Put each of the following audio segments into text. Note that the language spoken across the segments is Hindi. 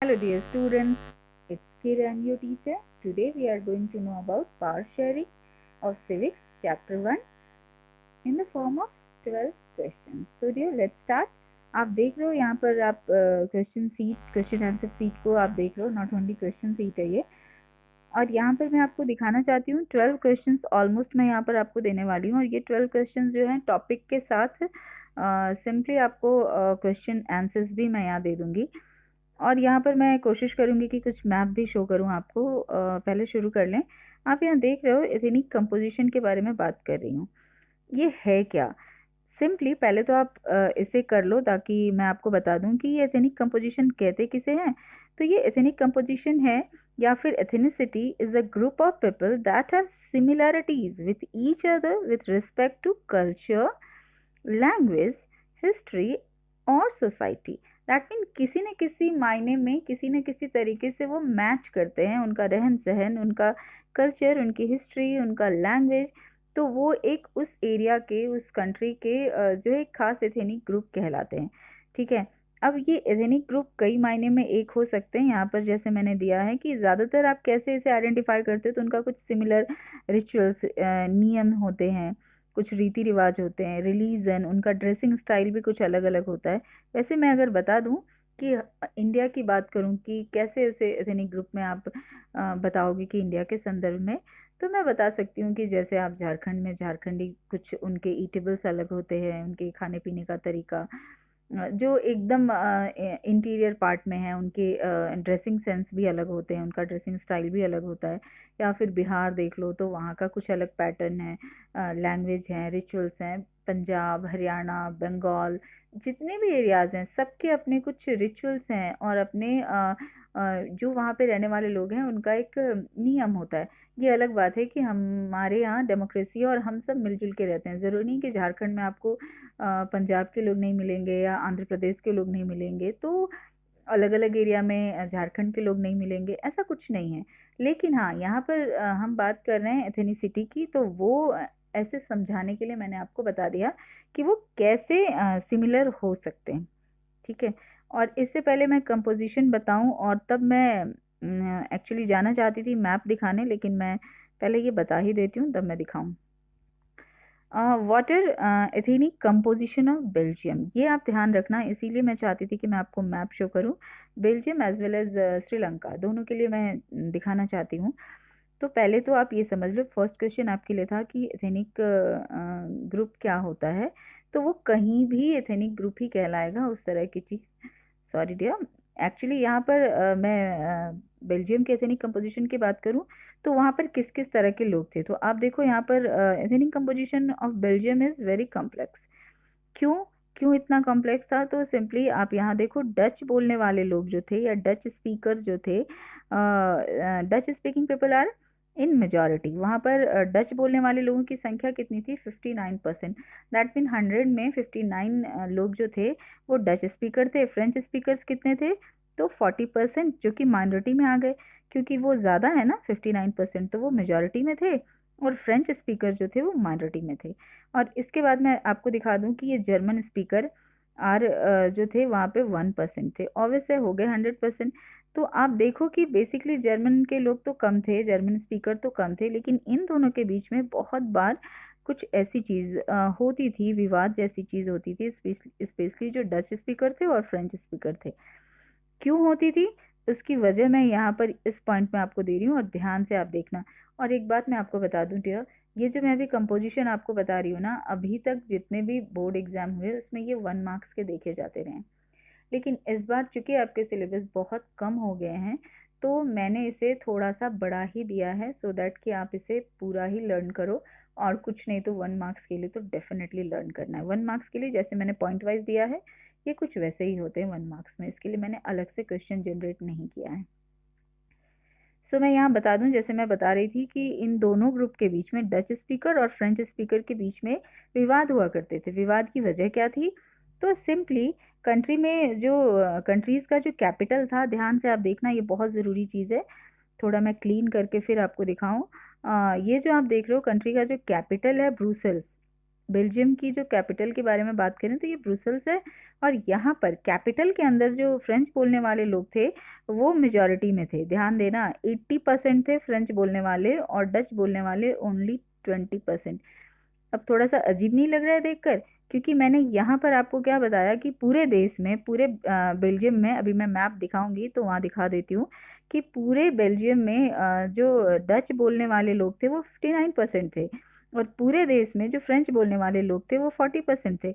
Hello dear students, it's Kiran your teacher. Today we are going to know about power sharing of civics chapter 1 in the form of 12 questions. So dear let's start. आप देख रहे हो यहाँ पर आप क्वेश्चन आंसर सीट को आप देख रहे हो, नॉट ओनली क्वेश्चन सीट है ये। और यहाँ पर मैं आपको दिखाना चाहती हूँ 12 क्वेश्चंस ऑलमोस्ट मैं यहाँ पर आपको देने वाली हूँ, और ये 12 क्वेश्चंस जो हैं टॉपिक के साथ सिंपली आपको क्वेश्चन आंसर्स भी मैं यहाँ दे दूँगी। और यहाँ पर मैं कोशिश करूँगी कि कुछ मैप भी शो करूँ आपको। पहले शुरू कर लें। आप यहाँ देख रहे हो एथेनिक कंपोजिशन के बारे में बात कर रही हूँ। ये है क्या? सिंपली पहले तो आप इसे कर लो ताकि मैं आपको बता दूं कि ये एथेनिक कंपोजिशन कहते किसे हैं। तो ये एथेनिक कंपोजिशन है या फिर ethnicity is a group of people that have similarities with each other with respect to culture, language, history और सोसाइटी। दैट मीन किसी न किसी मायने में किसी न किसी तरीके से वो मैच करते हैं, उनका रहन सहन, उनका कल्चर, उनकी हिस्ट्री, उनका लैंग्वेज। तो वो एक उस एरिया के, उस कंट्री के जो है खास एथेनिक ग्रुप कहलाते हैं। ठीक है। अब ये एथेनिक ग्रुप कई मायने में एक हो सकते हैं। यहाँ पर जैसे मैंने दिया है कि ज़्यादातर आप कैसे इसे आइडेंटिफाई करते हो, तो उनका कुछ सिमिलर रिचुअल्स, नियम होते हैं, कुछ रीति रिवाज होते हैं, रिलीजन, उनका ड्रेसिंग स्टाइल भी कुछ अलग अलग होता है। वैसे मैं अगर बता दूं कि इंडिया की बात करूं कि कैसे उसे एथनिक ग्रुप में आप बताओगे कि इंडिया के संदर्भ में, तो मैं बता सकती हूँ कि जैसे आप झारखंड में झारखंडी, कुछ उनके ईटेबल्स अलग होते हैं, उनके खाने पीने का तरीका जो एकदम इंटीरियर पार्ट में है, उनके ड्रेसिंग सेंस भी अलग होते हैं, उनका ड्रेसिंग स्टाइल भी अलग होता है। या फिर बिहार देख लो तो वहाँ का कुछ अलग पैटर्न है, लैंग्वेज हैं, रिचुअल्स हैं। पंजाब, हरियाणा, बंगाल, जितने भी एरियाज़ हैं सबके अपने कुछ रिचुअल्स हैं, और अपने जो वहाँ पे रहने वाले लोग हैं उनका एक नियम होता है। ये अलग बात है कि हमारे यहाँ डेमोक्रेसी है और हम सब मिलजुल के रहते हैं। ज़रूरी नहीं कि झारखंड में आपको पंजाब के लोग नहीं मिलेंगे या आंध्र प्रदेश के लोग नहीं मिलेंगे, तो अलग अलग एरिया में झारखंड के लोग नहीं मिलेंगे, ऐसा कुछ नहीं है। लेकिन हाँ, यहाँ पर हम बात कर रहे हैं एथेनिसिटी की, तो वो ऐसे समझाने के लिए मैंने आपको बता दिया कि वो कैसे सिमिलर हो सकते हैं। ठीक है। और इससे पहले मैं कंपोजिशन बताऊं, और तब मैं एक्चुअली जाना चाहती थी मैप दिखाने, लेकिन मैं पहले ये बता ही देती हूँ तब मैं दिखाऊं। Water ethnic composition of Belgium, ये आप ध्यान रखना, इसीलिए मैं चाहती थी कि मैं आपको मैप शो करूं। Belgium as well as Sri Lanka, दोनों के लिए मैं दिखाना चाहती हूँ। तो पहले तो आप ये समझ लो, फर्स्ट क्वेश्चन आपके लिए था कि एथेनिक ग्रुप क्या होता है। तो वो कहीं भी एथेनिक ग्रुप ही कहलाएगा, उस तरह की चीज़। सॉरी डियर, एक्चुअली यहाँ पर मैं बेल्जियम के एथेनिक कंपोजिशन की बात करूँ तो वहाँ पर किस किस तरह के लोग थे। तो आप देखो यहाँ पर ethnic composition of Belgium is very complex. क्यों? क्यों इतना कॉम्प्लेक्स था? तो सिंपली आप यहाँ देखो, डच बोलने वाले लोग जो थे या डच स्पीकर जो थे, Dutch speaking people are in majority. वहाँ पर डच बोलने वाले लोगों की संख्या कितनी थी? 59%। दैट मीन 100 में 59 लोग जो थे वो डच स्पीकर थे। फ्रेंच स्पीकर्स कितने थे? तो 40%, जो कि माइनॉरिटी में आ गए, क्योंकि वो ज़्यादा है ना, 59%, तो वो मेजॉरिटी में थे, और फ्रेंच स्पीकर जो थे वो माइनॉरिटी में थे। और इसके बाद मैं आपको दिखा दूं कि ये जर्मन स्पीकर आर जो थे वहाँ पे 1% थे, ऑब्वियस है हो गए 100%। तो आप देखो कि बेसिकली जर्मन के लोग तो कम थे, जर्मन स्पीकर तो कम थे, लेकिन इन दोनों के बीच में बहुत बार कुछ ऐसी चीज़ होती थी, विवाद जैसी चीज़ होती थी, स्पेशली जो डच स्पीकर थे और फ्रेंच स्पीकर थे। क्यों होती थी? उसकी वजह मैं यहाँ पर इस पॉइंट में आपको दे रही हूँ, और ध्यान से आप देखना। और एक बात मैं आपको बता दूं डियर, ये जो मैं अभी कंपोजिशन आपको बता रही हूँ ना, अभी तक जितने भी बोर्ड एग्जाम हुए उसमें ये 1 मार्क्स के देखे जाते रहे। लेकिन इस बार चूंकि आपके सिलेबस बहुत कम हो गए हैं, तो मैंने इसे थोड़ा सा बढ़ा ही दिया है, सो दैट कि आप इसे पूरा ही लर्न करो। और कुछ नहीं तो 1 मार्क्स के लिए तो डेफिनेटली लर्न करना है। 1 मार्क्स के लिए जैसे मैंने पॉइंट वाइज दिया है, ये कुछ वैसे ही होते हैं 1 मार्क्स में, इसके लिए मैंने अलग से क्वेश्चन जनरेट नहीं किया है। सो मैं यहाँ बता दूं, जैसे मैं बता रही थी कि इन दोनों ग्रुप के बीच में, डच स्पीकर और फ्रेंच स्पीकर के बीच में विवाद हुआ करते थे। विवाद की वजह क्या थी? तो सिंपली कंट्री में जो कंट्रीज़ का जो कैपिटल था, ध्यान से आप देखना, ये बहुत ज़रूरी चीज़ है। थोड़ा मैं क्लीन करके फिर आपको दिखाऊं। ये जो आप देख रहे हो कंट्री का जो कैपिटल है, ब्रुसेल्स। बेल्जियम की जो कैपिटल के बारे में बात करें तो ये ब्रुसल्स है। और यहाँ पर कैपिटल के अंदर जो फ्रेंच बोलने वाले लोग थे वो मेजॉरिटी में थे। ध्यान देना, 80% थे फ्रेंच बोलने वाले और डच बोलने वाले ओनली 20%। अब थोड़ा सा अजीब नहीं लग रहा है देखकर? क्योंकि मैंने यहाँ पर आपको क्या बताया कि पूरे देश में, पूरे बेल्जियम में, अभी मैं मैप दिखाऊंगी तो वहाँ दिखा देती हूँ कि पूरे बेल्जियम में जो डच बोलने वाले लोग थे वो 59% थे, और पूरे देश में जो फ्रेंच बोलने वाले लोग थे वो 40% थे।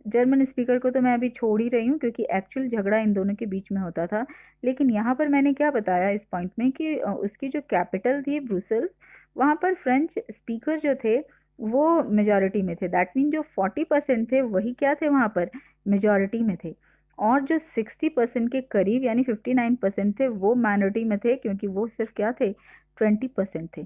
जर्मन स्पीकर को तो मैं अभी छोड़ ही रही हूँ क्योंकि एक्चुअल झगड़ा इन दोनों के बीच में होता था। लेकिन यहाँ पर मैंने क्या बताया इस पॉइंट में कि उसकी जो कैपिटल थी ब्रुसेल्स, वहाँ पर फ्रेंच स्पीकर जो थे वो मेजॉरिटी में थे। दैट मीन जो 40% थे वही क्या थे वहाँ पर, मेजॉरिटी में थे। और जो 60% के करीब यानी 59% थे वो माइनॉरिटी में थे, क्योंकि वो सिर्फ क्या थे, 20% थे।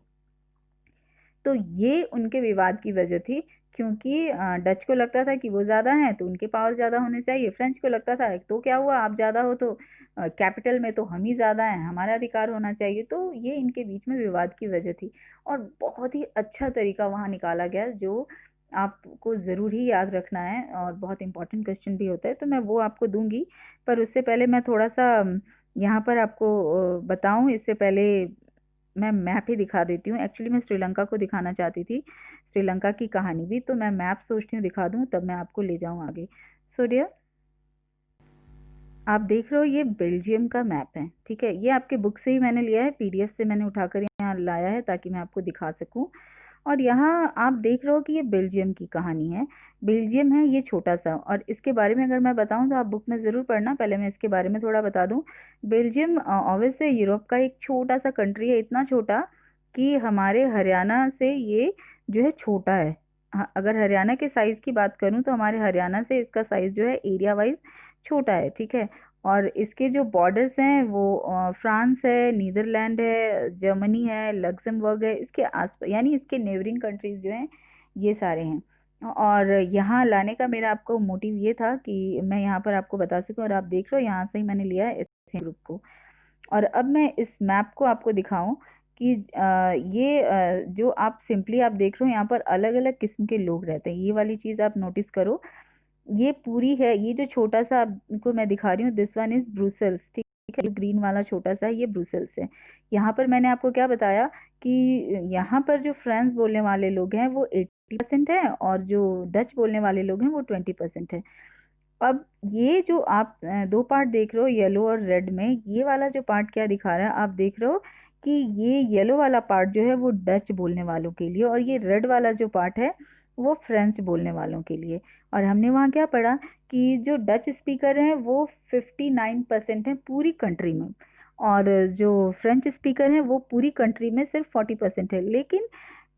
तो ये उनके विवाद की वजह थी, क्योंकि डच को लगता था कि वो ज़्यादा हैं तो उनके पावर ज़्यादा होने चाहिए, फ्रेंच को लगता था तो क्या हुआ, आप ज़्यादा हो तो कैपिटल में तो हम ही ज़्यादा हैं, हमारा अधिकार होना चाहिए। तो ये इनके बीच में विवाद की वजह थी। और बहुत ही अच्छा तरीका वहाँ निकाला गया जो आपको ज़रूर ही याद रखना है, और बहुत इंपॉर्टेंट क्वेश्चन भी होता है, तो मैं वो आपको दूंगी। पर उससे पहले मैं थोड़ा सा यहाँ पर आपको बताऊं, इससे पहले मैं मैप ही दिखा देती हूँ। एक्चुअली मैं श्रीलंका को दिखाना चाहती थी, श्रीलंका की कहानी भी, तो मैं मैप सोचती हूँ दिखा दूँ तब मैं आपको ले जाऊँ आगे। सो डियर, आप देख रहे हो ये बेल्जियम का मैप है, ठीक है। ये आपके बुक से ही मैंने लिया है, पीडीएफ से मैंने उठाकर यहाँ लाया है ताकि मैं आपको दिखा सकूँ। और यहाँ आप देख रहे हो कि ये बेल्जियम की कहानी है। बेल्जियम है ये छोटा सा, और इसके बारे में अगर मैं बताऊँ तो आप बुक में ज़रूर पढ़ना। पहले मैं इसके बारे में थोड़ा बता दूँ। बेल्जियम ऑब्वियसली यूरोप का एक छोटा सा कंट्री है, इतना छोटा कि हमारे हरियाणा से ये जो है छोटा है। अगर हरियाणा के साइज़ की बात करूँ तो हमारे हरियाणा से इसका साइज़ जो है एरिया वाइज छोटा है, ठीक है। और इसके जो बॉर्डर्स हैं वो फ्रांस है, नीदरलैंड है, जर्मनी है, लग्जमबर्ग है, इसके आस यानी इसके नेबरिंग कंट्रीज जो हैं ये सारे हैं। और यहाँ लाने का मेरा आपको मोटिव ये था कि मैं यहाँ पर आपको बता सकूं। और आप देख रहे हो यहाँ से ही मैंने लिया है इस ग्रुप को। और अब मैं इस मैप को आपको दिखाऊं कि ये जो आप सिंपली आप देख रहे हो यहाँ पर अलग अलग किस्म के लोग रहते हैं, ये वाली चीज़ आप नोटिस करो। ये पूरी है, ये जो छोटा सा आपको मैं दिखा रही हूँ, दिस वन इज ब्रुसेल्स, ठीक है। ग्रीन वाला छोटा सा ये ब्रुसेल्स है। यहाँ पर मैंने आपको क्या बताया कि यहाँ पर जो फ्रांस बोलने वाले लोग हैं वो 80% है, और जो डच बोलने वाले लोग हैं वो 20% है। अब ये जो आप दो पार्ट देख रहे हो येलो और रेड में, ये वाला जो पार्ट क्या दिखा रहा है, आप देख रहे हो कि ये येलो वाला पार्ट जो है वो डच बोलने वालों के लिए, और ये रेड वाला जो पार्ट है वो फ्रेंच बोलने वालों के लिए। और हमने वहाँ क्या पढ़ा कि जो डच स्पीकर हैं वो 59% हैं पूरी कंट्री में, और जो फ्रेंच स्पीकर हैं वो पूरी कंट्री में सिर्फ 40% है। लेकिन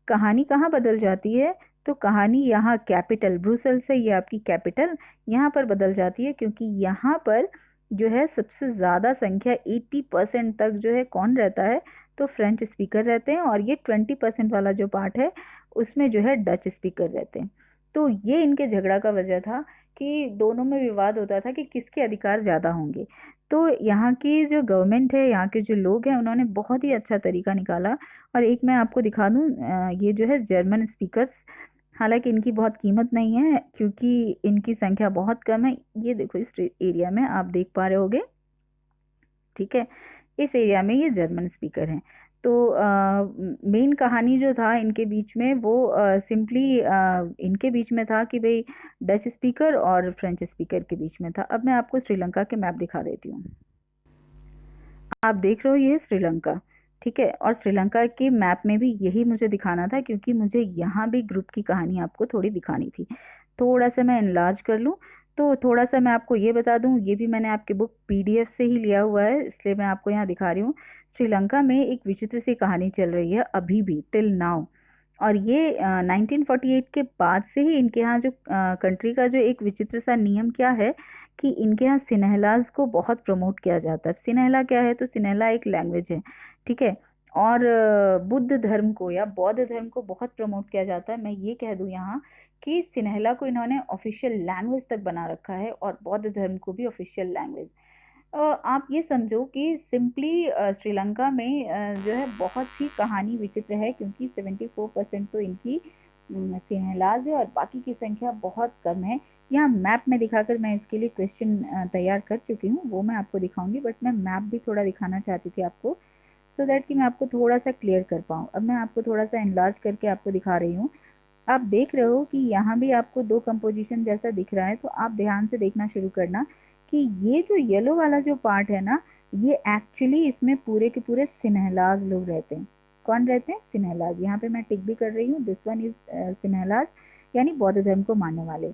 कहानी कहाँ बदल जाती है, तो कहानी यहाँ कैपिटल ब्रुसेल से, ये आपकी कैपिटल, यहाँ पर बदल जाती है, क्योंकि यहाँ पर जो है सबसे ज़्यादा संख्या 80% तक जो है कौन रहता है, तो फ्रेंच स्पीकर रहते हैं, और ये 20% वाला जो पार्ट है उसमें जो है डच स्पीकर रहते हैं। तो ये इनके झगड़ा का वजह था कि दोनों में विवाद होता था कि किसके अधिकार ज़्यादा होंगे। तो यहाँ की जो गवर्नमेंट है, यहाँ के जो लोग हैं, उन्होंने बहुत ही अच्छा तरीका निकाला। और एक मैं आपको दिखा दूँ, ये जो है जर्मन स्पीकर्स, हालांकि इनकी बहुत कीमत नहीं है क्योंकि इनकी संख्या बहुत कम है। ये देखो इस एरिया में आप देख पा रहे होगे, ठीक है, इस एरिया में ये जर्मन स्पीकर हैं। तो मेन कहानी जो था इनके बीच में वो सिंपली इनके बीच में था कि भाई डच स्पीकर और फ्रेंच स्पीकर के बीच में था। अब मैं आपको श्रीलंका के मैप दिखा देती हूँ। आप देख रहे हो ये श्रीलंका, ठीक है। और श्रीलंका के मैप में भी यही मुझे दिखाना था, क्योंकि मुझे यहाँ भी ग्रुप की कहानी आपको थोड़ी दिखानी थी। थोड़ा सा मैं इनलार्ज कर लूँ तो थोड़ा सा मैं आपको ये बता दूँ, ये भी मैंने आपके बुक पीडीएफ से ही लिया हुआ है, इसलिए मैं आपको यहाँ दिखा रही हूँ। श्रीलंका में एक विचित्र सी कहानी चल रही है अभी भी, टिल नाउ। और ये 1948 के बाद से ही इनके यहाँ जो कंट्री का जो एक विचित्र सा नियम क्या है कि इनके यहाँ सिन्हलाज को बहुत प्रमोट किया जाता है। सिन्हला क्या है, तो सिन्हला एक लैंग्वेज है, ठीक है। और बुद्ध धर्म को या बौद्ध धर्म को बहुत प्रमोट किया जाता है। मैं ये कह दूँ यहाँ कि सिन्हला को इन्होंने ऑफिशियल लैंग्वेज तक बना रखा है, और बौद्ध धर्म को भी ऑफिशियल लैंग्वेज। आप ये समझो कि सिंपली श्रीलंका में जो है बहुत सी कहानी विचित्र है, क्योंकि 74% तो इनकी सिनहलाज है और बाकी की संख्या बहुत कम है। यहाँ मैप में दिखाकर मैं इसके लिए क्वेश्चन तैयार कर चुकी हूँ, वो मैं आपको दिखाऊंगी, बट मैं मैप भी थोड़ा दिखाना चाहती थी आपको, सो दैट कि मैं आपको थोड़ा सा क्लियर कर पाऊँ। अब मैं आपको थोड़ा सा एनलार्ज करके आपको दिखा रही हूँ। आप देख रहे हो कि यहाँ भी आपको दो कंपोजिशन जैसा दिख रहा है, तो आप ध्यान से देखना शुरू करना कि ये जो येलो वाला जो पार्ट है ना, ये एक्चुअली इसमें पूरे के पूरे सिनहलाज लोग रहते हैं। कौन रहते हैं? सिनहलाज। यहाँ पे मैं टिक भी कर रही हूँ, दिस वन इज सिनहलाज, यानी बौद्ध धर्म को मानने वाले।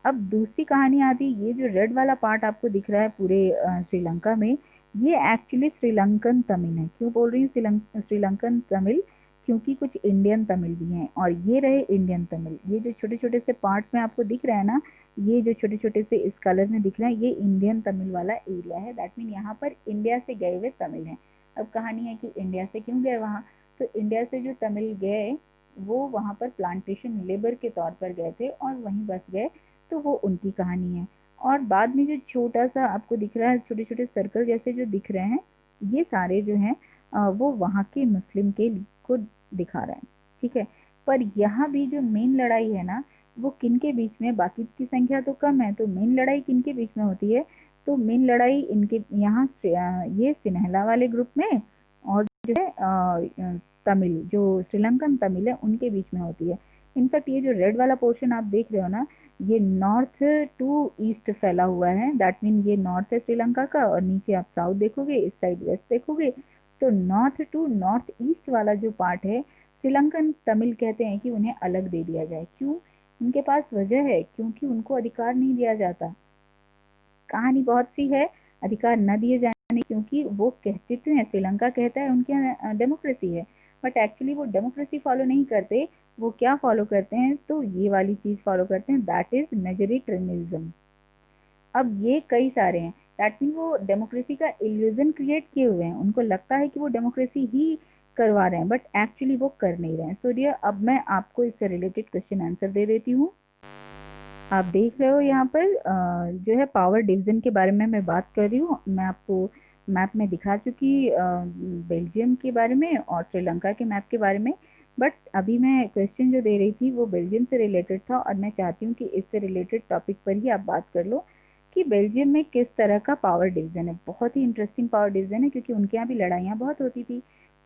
अब दूसरी कहानी आती, ये जो रेड वाला पार्ट आपको दिख रहा है पूरे श्रीलंका में, ये एक्चुअली श्रीलंकन तमिल है। क्यों बोल रही हूँ श्रीलंकन तमिल? क्योंकि कुछ इंडियन तमिल भी हैं, और ये रहे इंडियन तमिल। ये जो छोटे छोटे से पार्ट में आपको दिख रहा है ना, ये जो छोटे छोटे से इस कलर में दिख रहा है, ये इंडियन तमिल वाला एरिया है। दैट मीन यहाँ पर इंडिया से गए हुए तमिल हैं। अब कहानी है कि इंडिया से क्यों गए वहाँ, तो इंडिया से जो तमिल गए वो वहाँ पर प्लांटेशन लेबर के तौर पर गए थे और वहीं बस गए, तो वो उनकी कहानी है। और बाद में जो छोटा सा आपको दिख रहा है, छोटे छोटे सर्कल जैसे जो दिख रहे हैं, ये सारे जो हैं वो वहाँ के मुस्लिम के को दिखा रहा है, ठीक है। पर यहाँ भी जो मेन लड़ाई है ना, वो किन के बीच में, बाकी की संख्या तो कम है, तो मेन लड़ाई किन के बीच में होती है? तो मेन लड़ाई इनके यहाँ ये सिनहला वाले ग्रुप में और जो है तमिल, जो श्रीलंकन तमिल है, उनके बीच में होती है। इनफैक्ट ये जो रेड वाला पोर्शन आप देख रहे हो ना, ये नॉर्थ टू ईस्ट फैला हुआ है। दैट मीन ये नॉर्थ है श्रीलंका का, और नीचे आप साउथ देखोगे, इस साइड वेस्ट देखोगे, तो नॉर्थ टू नॉर्थ ईस्ट वाला जो पार्ट है, श्रीलंकन तमिल कहते हैं कि उन्हें अलग दे दिया जाए। क्यों? उनके पास वजह है, क्योंकि उनको अधिकार नहीं दिया जाता। कहानी बहुत सी है अधिकार न दिए जाने, क्योंकि वो कहते तो हैं, श्रीलंका कहता है उनके यहाँ डेमोक्रेसी है, बट एक्चुअली वो डेमोक्रेसी फॉलो नहीं करते। वो क्या फॉलो करते हैं? तो ये वाली चीज फॉलो करते हैं, दैट इज मेजोरिटेरियनिज्म। अब ये कई सारे हैं, दैट मीन वो डेमोक्रेसी का इल्यूजन क्रिएट किए हुए हैं। उनको लगता है कि वो डेमोक्रेसी ही करवा रहे हैं, बट एक्चुअली वो कर नहीं रहे हैं। सो डियर, अब मैं आपको इससे रिलेटेड क्वेश्चन आंसर दे देती हूँ। आप देख रहे हो यहाँ पर जो है पावर डिवीजन के बारे में मैं बात कर रही हूँ। मैं आपको मैप में दिखा चुकी बेल्जियम के बारे में और श्रीलंका के मैप के बारे में, बट अभी मैं क्वेश्चन जो दे रही थी वो बेल्जियम से रिलेटेड था, और मैं चाहती हूँ कि इससे रिलेटेड टॉपिक पर ही आप बात कर लो कि बेल्जियम में किस तरह का पावर डिवीजन है। बहुत ही इंटरेस्टिंग पावर डिवीजन है, क्योंकि उनके यहाँ भी लड़ाइयाँ बहुत होती थी,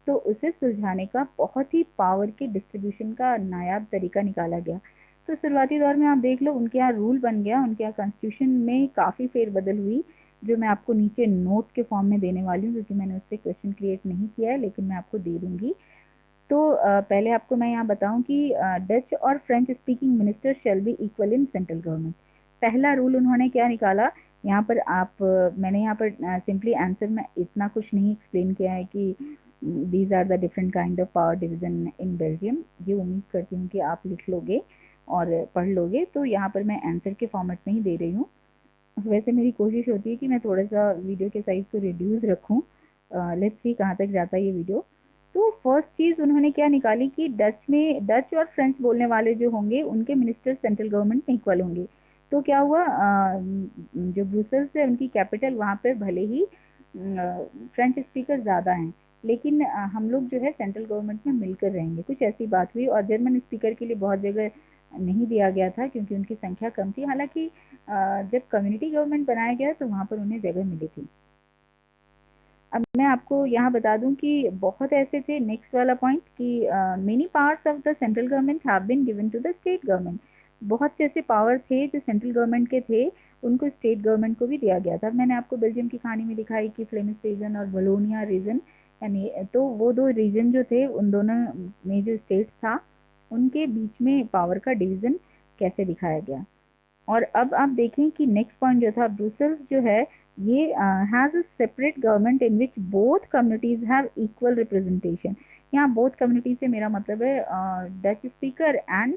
तो उसे सुलझाने का बहुत ही पावर के डिस्ट्रीब्यूशन का नायाब तरीका निकाला गया। तो शुरुआती दौर में आप देख लो, उनके यहाँ रूल बन गया, उनके यहाँ कॉन्स्टिट्यूशन में काफ़ी फेरबदल हुई, जो मैं आपको नीचे नोट के फॉर्म में देने वाली हूँ, क्योंकि मैंने उससे क्वेश्चन क्रिएट नहीं किया है, लेकिन मैं आपको दे दूंगी। तो पहले आपको मैं यहाँ बताऊं कि डच और French speaking minister shall be equal in central government. पहला रूल उन्होंने क्या निकाला, यहाँ पर आप मैंने यहाँ पर सिंपली आंसर में इतना कुछ नहीं एक्सप्लेन किया है कि these are the different kind of power division in Belgium. ये उम्मीद करती हूँ कि आप लिख लोगे और पढ़ लोगे। तो यहाँ पर मैं आंसर के फॉर्मेट में ही दे रही हूँ। वैसे मेरी कोशिश होती है कि मैं थोड़ा सा वीडियो के साइज को रिड्यूस रखूँ। लेट्स सी कहाँ तक जाता है ये वीडियो। तो फर्स्ट चीज़ उन्होंने क्या निकाली कि डच और फ्रेंच बोलने वाले जो होंगे, उनके मिनिस्टर सेंट्रल गवर्नमेंट में इक्वल होंगे। तो क्या हुआ, जो ब्रुसेल्स है उनकी कैपिटल, वहाँ पर भले ही फ्रेंच स्पीकर ज़्यादा हैं, लेकिन हम लोग जो है सेंट्रल गवर्नमेंट में मिलकर रहेंगे, कुछ ऐसी बात हुई। और जर्मन स्पीकर के लिए बहुत जगह नहीं दिया गया था, क्योंकि उनकी संख्या कम थी। हालांकि जब कम्युनिटी गवर्नमेंट बनाया गया तो वहाँ पर उन्हें जगह मिली थी। अब मैं आपको यहाँ बता दूं कि बहुत ऐसे थे, नेक्स्ट वाला पॉइंट, कि many powers of the central government have been given to the state government. बहुत से ऐसे पावर थे जो सेंट्रल गवर्नमेंट के थे, उनको स्टेट गवर्नमेंट को भी दिया गया था। मैंने आपको बेल्जियम की कहानी में दिखाई कि फ्लेमिश रीजन और वलोनिया रीजन, यानी तो वो दो रीजन जो थे, उन दोनों में जो स्टेट्स था, उनके बीच में पावर का डिवीजन कैसे दिखाया गया। और अब आप देखें कि नेक्स्ट पॉइंट जो था, ब्रुसेल्स जो है ये has a separate government in which both communities have equal representation. यहाँ बोथ कम्युनिटी से मेरा मतलब है Dutch speaker and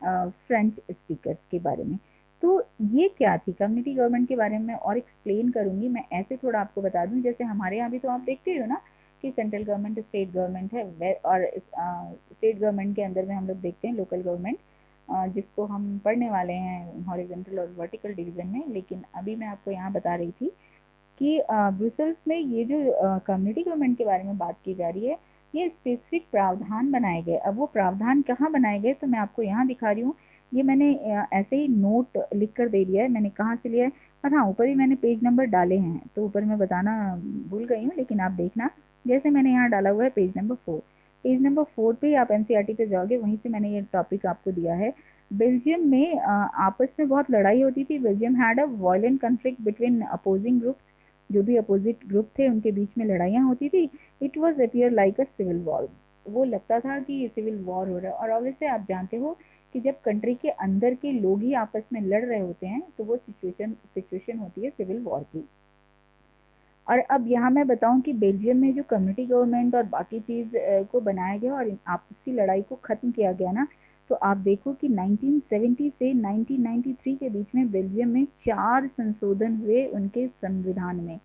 French speakers के बारे में। तो ये क्या थी कम्युनिटी गवर्नमेंट के बारे में, और एक्सप्लेन करूंगी मैं। ऐसे थोड़ा आपको बता दूं, जैसे हमारे यहाँ भी तो आप देखते हो ना कि सेंट्रल गवर्नमेंट स्टेट गवर्नमेंट है, और स्टेट गवर्नमेंट के अंदर में हम लोग देखते हैं लोकल गवर्नमेंट, जिसको हम पढ़ने वाले हैं हॉरिजॉन्टल और वर्टिकल डिवीजन में। लेकिन अभी मैं आपको यहाँ बता रही थी कि ब्रुसेल्स में ये जो कम्युनिटी गवर्नमेंट के बारे में बात की जा रही है, ये स्पेसिफिक प्रावधान बनाए गए। अब वो प्रावधान कहाँ बनाए गए तो मैं आपको यहाँ दिखा रही हूँ। ये मैंने ऐसे ही नोट लिख कर दे दिया है, मैंने कहाँ से लिया है, और हाँ ऊपर ही मैंने पेज नंबर डाले हैं, तो ऊपर मैं बताना भूल गई हूँ, लेकिन आप देखना जैसे मैंने यहाँ डाला हुआ है पेज नंबर 4। पेज नंबर 4 पे आप एनसीईआरटी पे जाओगे, वहीं से मैंने ये टॉपिक आपको दिया है। बेल्जियम में आपस में बहुत लड़ाई होती थी। Belgium had a violent conflict between opposing groups, जो भी अपोजिट ग्रुप थे उनके बीच में लड़ाइयाँ होती थी। It was appear like a civil war, वो लगता था कि ये सिविल वॉर हो रहा है। और ऑब्वियसली आप जानते हो कि जब कंट्री के अंदर के लोग ही आपस में लड़ रहे होते हैं तो वो सिचुएशन होती है सिविल वॉर की। और अब यहाँ मैं बताऊं कि बेल्जियम में जो कम्युनिटी गवर्नमेंट और बाकी चीज़ को बनाया गया और आपसी लड़ाई को ख़त्म किया गया ना, तो आप देखो कि 1970 से 1993 के बीच में बेल्जियम में 4 संशोधन हुए उनके संविधान में,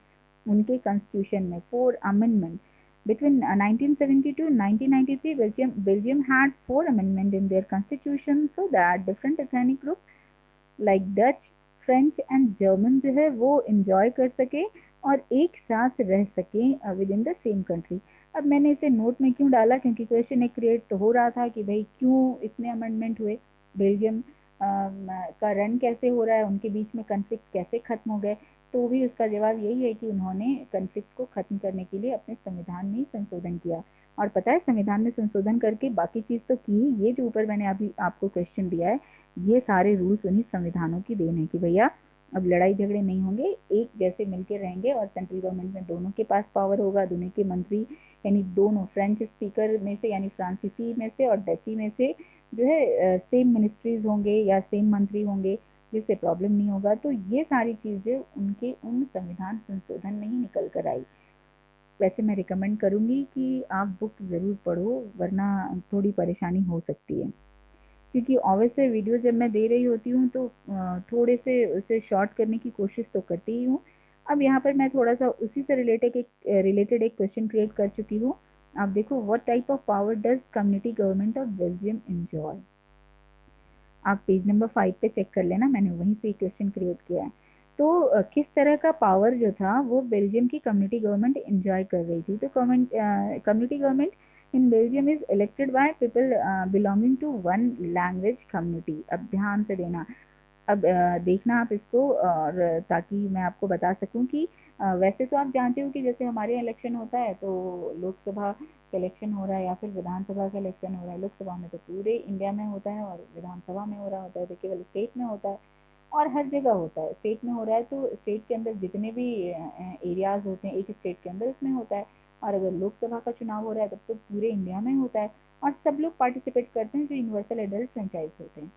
उनके कॉन्स्टिट्यूशन में, 4 amendment. Between 1972 and 1993, Belgium had 4 amendments in their constitution so that different ethnic groups like Dutch, French and German जो है वो इंजॉय कर सके और एक साथ रह सकें with in the same country. अब मैंने इसे नोट में क्यों डाला, क्योंकि क्वेश्चन एक क्रिएट तो हो रहा था कि भाई क्यों इतने अमेंडमेंट हुए, बेल्जियम का रन कैसे हो रहा है, उनके बीच में कन्फ्लिक्ट कैसे खत्म हो गए। तो भी उसका जवाब यही है कि उन्होंने कन्फ्लिक्ट को खत्म करने के लिए अपने संविधान में ही संशोधन किया। और पता है संविधान में संशोधन करके बाकी चीज़ तो की, ये जो ऊपर मैंने अभी आपको क्वेश्चन दिया है, ये सारे रूल्स उन्हीं संविधानों की देन है कि भैया अब लड़ाई झगड़े नहीं होंगे, एक जैसे मिलकर रहेंगे और सेंट्रल गवर्नमेंट में दोनों के पास पावर होगा, दोनों के मंत्री यानी दोनों फ्रेंच स्पीकर में से यानी फ्रांसीसी में से और डची में से जो है सेम मिनिस्ट्रीज होंगे या सेम मंत्री होंगे, जिससे प्रॉब्लम नहीं होगा। तो ये सारी चीज़ें उनके उन संविधान संशोधन में ही निकल कर आई। वैसे मैं रिकमेंड करूँगी कि आप बुक ज़रूर पढ़ो, वरना थोड़ी परेशानी हो सकती है, क्योंकि ऑब्वियसली वीडियो जब मैं दे रही होती हूँ तो थोड़े से उसे शॉर्ट करने की कोशिश तो करती ही हूँ। अब यहाँ पर मैं थोड़ा सा उसी से रिलेटेड एक क्वेश्चन क्रिएट कर चुकी हूँ। आप देखो, what type of power does community government of Belgium enjoy. आप पेज नंबर 5 पे चेक कर लेना, मैंने वहीं से क्वेश्चन क्रिएट किया है। तो किस तरह का पावर जो था वो बेल्जियम की कम्युनिटी गवर्नमेंट एंजॉय कर रही थी। तो community government in Belgium is elected by people belonging to one language community. अब ध्यान से देना, अब देखना आप इसको, और ताकि मैं आपको बता सकूं कि वैसे तो आप जानते हो कि जैसे हमारे यहाँ इलेक्शन होता है तो लोकसभा का इलेक्शन हो रहा है या फिर विधानसभा का इलेक्शन हो रहा है। लोकसभा में तो पूरे इंडिया में होता है और विधानसभा में हो रहा होता है तो केवल स्टेट में होता है, और हर जगह होता है। स्टेट में हो रहा है तो स्टेट के अंदर जितने भी एरियाज होते हैं एक स्टेट के अंदर उसमें होता है, और अगर लोकसभा का चुनाव हो रहा है तब तो पूरे इंडिया में होता है। और सब लोग पार्टिसिपेट करते हैं जो यूनिवर्सल एडल्ट फ्रेंचाइज होते हैं,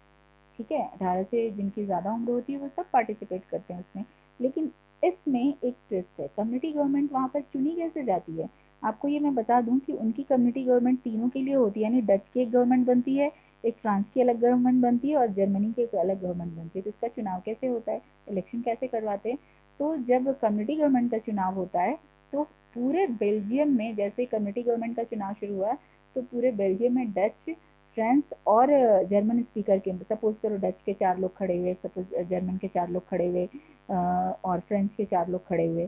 ठीक है, 18 से जिनकी ज़्यादा उम्र होती है वो सब पार्टिसिपेट करते हैं उसमें। लेकिन इसमें एक ट्विस्ट है, कम्युनिटी गवर्नमेंट वहाँ पर चुनी कैसे जाती है। आपको ये मैं बता दूं कि उनकी कम्युनिटी गवर्नमेंट तीनों के लिए होती है, यानी डच की एक गवर्नमेंट बनती है, एक फ्रांस की अलग गवर्नमेंट बनती है और जर्मनी की एक अलग गवर्नमेंट बनती है। तो इसका चुनाव कैसे होता है, इलेक्शन कैसे करवाते हैं। तो जब कम्युनिटी गवर्नमेंट का चुनाव होता है तो पूरे बेल्जियम में, जैसे कम्युनिटी गवर्नमेंट का चुनाव शुरू हुआ तो पूरे बेल्जियम में डच, फ्रेंच और जर्मन स्पीकर के, सपोज करो डच के 4 लोग खड़े हुए, सपोज जर्मन के 4 लोग खड़े हुए और फ्रेंच के 4 लोग खड़े हुए,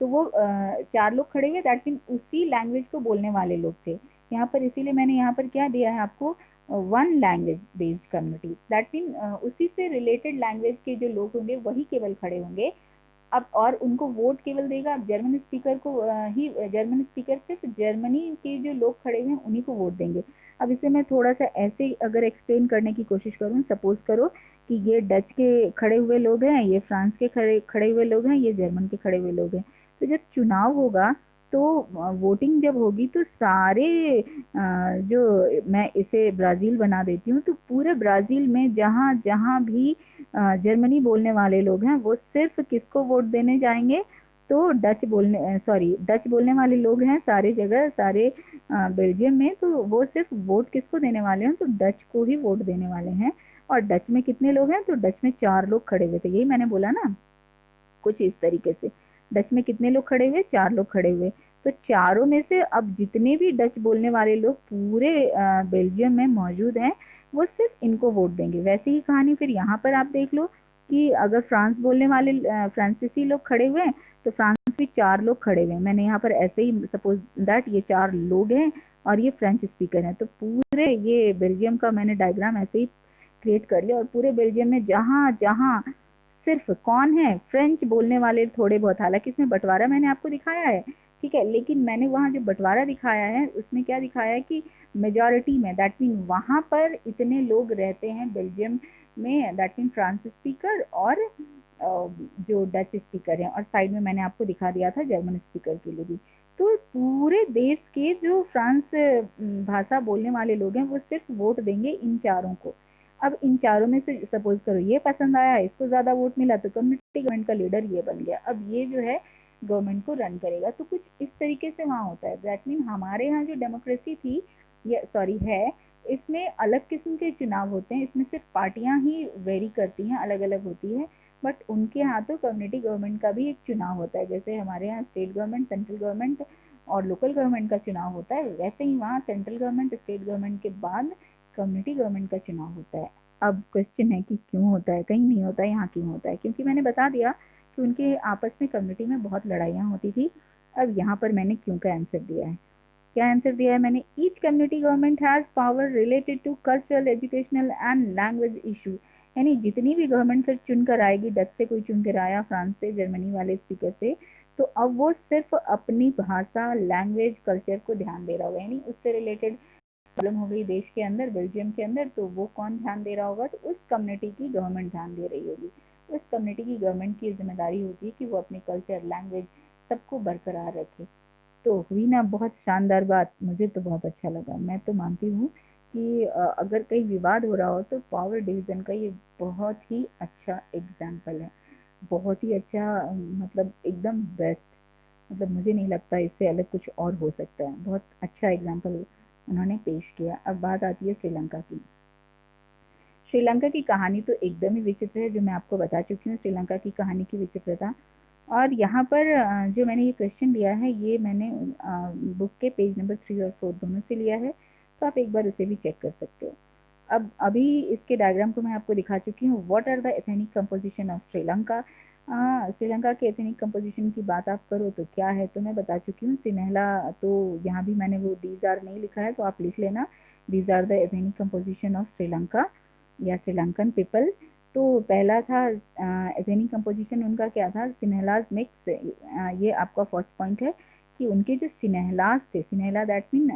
तो वो 4 लोग खड़े हुए, दैट मीन उसी लैंग्वेज को बोलने वाले लोग थे यहाँ पर। इसीलिए मैंने यहाँ पर क्या दिया है आपको, one language based community, that mean उसी से रिलेटेड लैंग्वेज के जो लोग होंगे वही केवल खड़े होंगे। अब और उनको वोट केवल देगा, अब जर्मन स्पीकर को ही, जर्मन स्पीकर सिर्फ जर्मनी के जो लोग खड़े हुए हैं उन्हीं को वोट देंगे। अब इसे मैं थोड़ा सा ऐसे अगर एक्सप्लेन करने की कोशिश करूँ, सपोज करो कि ये डच के खड़े हुए लोग हैं, ये फ्रांस के खड़े खड़े हुए लोग हैं, ये जर्मन के खड़े हुए लोग हैं। तो जब चुनाव होगा तो वोटिंग जब होगी तो सारे जो, मैं इसे ब्राज़ील बना देती हूँ, तो पूरे ब्राज़ील में जहाँ जहाँ भी जर्मनी बोलने वाले लोग हैं वो सिर्फ किसको वोट देने जाएंगे, तो डच बोलने वाले लोग हैं सारे जगह, सारे बेल्जियम में, तो वो सिर्फ वोट किसको देने वाले हैं, तो डच को ही वोट देने वाले हैं। और डच में कितने लोग हैं, तो डच में 4 लोग खड़े हुए थे, यही मैंने बोला ना, कुछ इस तरीके से। डच में कितने लोग खड़े हुए, 4 लोग खड़े हुए। तो चारों में से अब जितने भी डच बोलने वाले लोग पूरे बेल्जियम में मौजूद हैं वो सिर्फ इनको वोट देंगे। वैसे ही कहानी फिर यहाँ पर आप देख लो कि अगर फ्रांस बोलने वाले फ्रांसीसी लोग खड़े हुए हैं तो फ्रांस में 4 लोग खड़े हुए हैं। मैंने यहाँ पर ऐसे ही सपोज दैट ये 4 लोग हैं और ये फ्रेंच स्पीकर हैं। तो पूरे ये बेल्जियम का मैंने डायग्राम ऐसे ही क्रिएट कर लिया और पूरे बेल्जियम में जहाँ जहाँ सिर्फ कौन है, फ्रेंच बोलने वाले थोड़े बहुत, हालांकि इसमें बंटवारा मैंने आपको दिखाया है, ठीक है, लेकिन मैंने वहाँ जो बंटवारा दिखाया है उसमें क्या दिखाया है कि मेजॉरिटी में, दैट मीन वहाँ पर इतने लोग रहते हैं बेल्जियम में, दैट मीन फ्रांस स्पीकर और जो डच स्पीकर हैं, और साइड में मैंने आपको दिखा दिया था जर्मन स्पीकर के लिए भी। तो पूरे देश के जो फ्रांस भाषा बोलने वाले लोग हैं वो सिर्फ वोट देंगे इन चारों को। अब इन चारों में से सपोज करो ये पसंद आया, इसको ज़्यादा वोट मिला, तो कम्युनिटी गवर्नमेंट का लीडर ये बन गया। अब ये जो है गवर्नमेंट को रन करेगा। तो कुछ इस तरीके से वहाँ होता है। दैट मीन हमारे यहाँ जो डेमोक्रेसी थी, ये सॉरी है, इसमें अलग किस्म के चुनाव होते हैं, इसमें सिर्फ पार्टियां ही वेरी करती हैं, अलग अलग होती है। बट उनके यहाँ तो कम्युनिटी गवर्नमेंट का भी एक चुनाव होता है, जैसे हमारे यहाँ स्टेट गवर्नमेंट, सेंट्रल गवर्नमेंट और लोकल गवर्नमेंट का चुनाव होता है, वैसे ही वहाँ सेंट्रल गवर्नमेंट, स्टेट गवर्नमेंट के बाद कम्युनिटी गवर्नमेंट का चुनाव होता है। अब क्वेश्चन है कि क्यों होता है, कहीं नहीं होता है, यहाँ क्यों होता है? क्योंकि मैंने बता दिया कि उनके आपस में कम्युनिटी में बहुत लड़ाइयाँ होती थी। अब यहाँ पर मैंने क्यों का आंसर दिया है। क्या आंसर दिया है मैंने? Each community government has power related to cultural, educational and language issue. यानी जितनी भी गवर्नमेंट फिर चुनकर आएगी, डच से कोई चुनकर आया, फ्रांस से, जर्मनी वाले स्पीकर से, तो अब वो सिर्फ अपनी भाषा, लैंग्वेज, कल्चर को ध्यान दे रहा होगा। यानी उससे रिलेटेड प्रॉब्लम हो गई देश के अंदर, बेल्जियम के अंदर, तो वो कौन ध्यान दे रहा होगा? तो उस कम्युनिटी की गवर्नमेंट ध्यान दे रही होगी। उस कम्युनिटी की गवर्नमेंट की जिम्मेदारी होगी कि वो अपने कल्चर, लैंग्वेज सबको बरकरार रखे। तो हुई ना बहुत शानदार बात, मुझे तो बहुत अच्छा लगा। मैं तो मानती हूँ कि अगर कहीं विवाद हो रहा हो तो पावर डिवीज़न का ये बहुत ही अच्छा एग्जाम्पल है, बहुत ही अच्छा, मतलब एकदम बेस्ट। मतलब मुझे नहीं लगता इससे अलग कुछ और हो सकता है। बहुत अच्छा एग्जाम्पल उन्होंने पेश किया। अब बात आती है श्रीलंका की। श्रीलंका की कहानी तो एकदम ही विचित्र है, जो मैं आपको बता चुकी हूँ श्रीलंका की कहानी की विचित्रता। और यहाँ पर जो मैंने ये क्वेश्चन लिया है, ये मैंने बुक के पेज नंबर 3 और 4 दोनों से लिया है, तो आप एक बार उसे भी चेक कर सकते हो। अब अभी इसके डायग्राम को मैं आपको दिखा चुकी हूँ। What are the ethnic composition of Sri Lanka. Sri Lanka के एथनिक कंपोजिशन की बात आप करो तो क्या है, तो मैं बता चुकी हूँ। सिन्हला, तो यहाँ भी मैंने वो दीज आर नहीं लिखा है, तो आप लिख लेना, these are the ethnic composition of Sri Lanka या श्रीलंकन पीपल। तो पहला था एथनिक कंपोजिशन उनका क्या था, सिन्हलाज मिक्स। ये आपका फर्स्ट पॉइंट है कि उनके जो सिन्हलाज थे, सिन्हला दैट मीन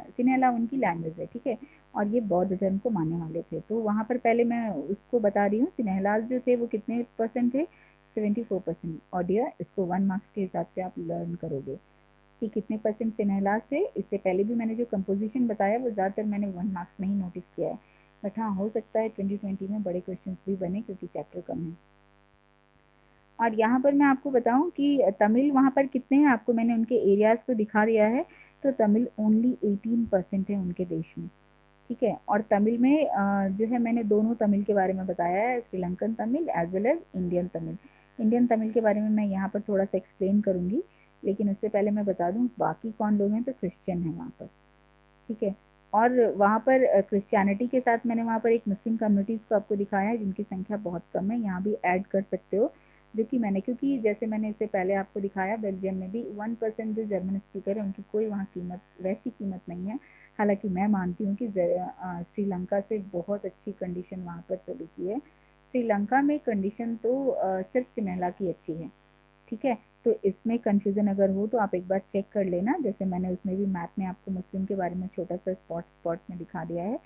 सिन्हला उनकी लैंग्वेज है, ठीक है, और ये बौद्ध धर्म को मानने वाले थे। तो वहाँ पर पहले मैं उसको बता रही हूँ, सिन्हलाज जो थे वो कितने परसेंट थे, 74%। और डियर इसको 1 मार्क्स के हिसाब से आप लर्न करोगे कि कितने परसेंट सिन्हलाज थे। इससे पहले भी मैंने जो कंपोजिशन बताया वो ज़्यादातर मैंने 1 मार्क्स में ही नोटिस किया है, बट हाँ, हो सकता है 2020 में बड़े क्वेश्चंस भी बने क्योंकि चैप्टर कम है। और यहाँ पर मैं आपको बताऊँ कि तमिल वहाँ पर कितने हैं, आपको मैंने उनके एरियाज़ को दिखा दिया है। तो तमिल ओनली 18% है उनके देश में, ठीक है। और तमिल में जो है मैंने दोनों तमिल के बारे में बताया है, Sri Lankan Tamil as well as Indian Tamil. Indian Tamil के बारे में मैं यहाँ पर थोड़ा सा एक्सप्लेन करूँगी, लेकिन उससे पहले मैं बता दूँ बाकी कौन लोग हैं। तो क्रिश्चियन है वहाँ पर, ठीक है। और वहाँ पर क्रिश्चियनिटी के साथ मैंने वहाँ पर एक मुस्लिम कम्युनिटीज़ को आपको दिखाया है जिनकी संख्या बहुत कम है, यहाँ भी ऐड कर सकते हो, जो कि मैंने, क्योंकि जैसे मैंने इससे पहले आपको दिखाया बेल्जियम में भी 1% जो जर्मन स्पीकर है उनकी कोई वहाँ कीमत, वैसी कीमत नहीं है। हालांकि मैं मानती हूँ कि श्रीलंका से बहुत अच्छी कंडीशन वहाँ पर सभी की है। श्रीलंका में कंडीशन तो सिर्फ सिनेला की अच्छी है, ठीक है। तो इसमें कन्फ्यूज़न अगर हो तो आप एक बार चेक कर लेना, जैसे मैंने उसमें भी मैप में आपको मुस्लिम के बारे में छोटा सा स्पॉट में दिखा दिया है।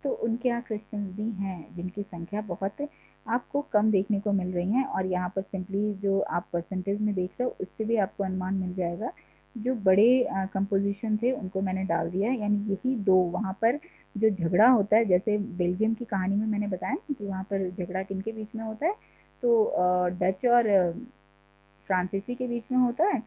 तो उनके यहाँ क्रिश्चियंस भी हैं जिनकी संख्या बहुत आपको कम देखने को मिल रही हैं। और यहाँ पर सिंपली जो आप परसेंटेज में देख रहे हो उससे भी आपको अनुमान मिल जाएगा। जो बड़े कंपोजिशन थे उनको मैंने डाल दिया है, यानी यही दो वहाँ पर जो झगड़ा होता है, जैसे बेल्जियम की कहानी में मैंने बताया कि वहाँ पर झगड़ा किनके बीच में होता है, तो डच और फ्रांसीसी के बीच में होता है।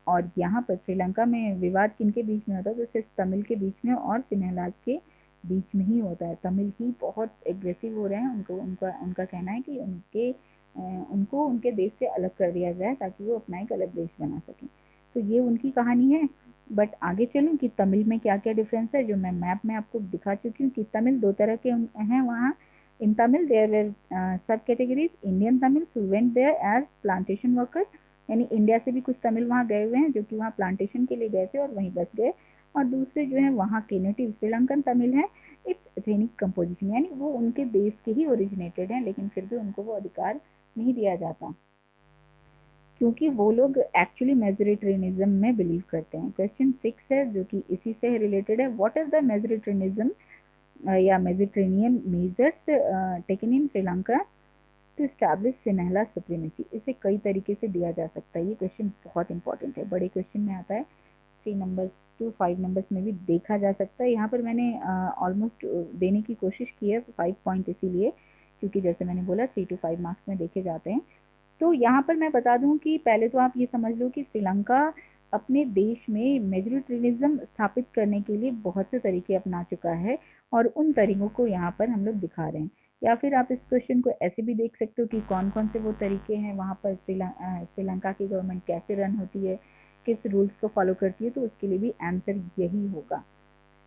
और यहाँ पर श्रीलंका में विवाद किनके बीच में होता है, तो सिर्फ तमिल के बीच में और सिन्हलाज के बीच में ही होता है। तमिल ही बहुत एग्रेसिव हो रहे हैं, उनको उनका उनका कहना है कि उनको उनके देश से अलग कर दिया जाए ताकि वो अपना एक अलग देश बना सकें। तो ये उनकी कहानी है। बट आगे चलूँ कि तमिल में क्या क्या डिफरेंस है, जो मैं मैप में आपको दिखा चुकी हूँ कि तमिल दो तरह के हैं वहाँ। इन Tamil there were sub categories, Indian Tamil who went there as plantation worker, यानी इंडिया से भी कुछ तमिल वहाँ गए हुए हैं जो कि वहाँ प्लांटेशन के लिए गए थे और वहीं बस गए। और दूसरे जो है वहाँ के नेटिव श्रीलंकन तमिल है, इट्स एथेनिक कंपोजिशन, यानी वो उनके देश के ही ओरिजिनेटेड हैं, लेकिन फिर भी उनको वो अधिकार नहीं दिया जाता क्योंकि वो लोग एक्चुअली मेजोरिटेरियनिज्म में बिलीव करते हैं। क्वेश्चन 6 है जो कि इसी से रिलेटेड है। व्हाट इज द मेजोरिटेरियनिज्म या Mediterranean measures taken in Sri Lanka to establish Sinhala supremacy? इसे कई तरीके से दिया जा सकता है। ये क्वेश्चन बहुत इंपॉर्टेंट है, बड़े क्वेश्चन में आता है, 3 नंबर्स टू 5 नंबर्स में भी देखा जा सकता है। यहाँ पर मैंने ऑलमोस्ट देने की कोशिश की है 5 पॉइंट, इसीलिए क्योंकि जैसे मैंने बोला 3 to 5 मार्क्स में देखे जाते हैं। तो यहाँ पर मैं बता दूं कि पहले तो आप ये समझ लो कि श्रीलंका अपने देश में मेजोरिटेरियनिज्म स्थापित करने के लिए बहुत से तरीके अपना चुका है और उन तरीकों को यहाँ पर हम लोग दिखा रहे हैं। या फिर आप इस क्वेश्चन को ऐसे भी देख सकते हो कि कौन कौन से वो तरीके हैं, वहाँ पर श्रीलंका की गवर्नमेंट कैसे रन होती है, किस रूल्स को फॉलो करती है, तो उसके लिए भी आंसर यही होगा।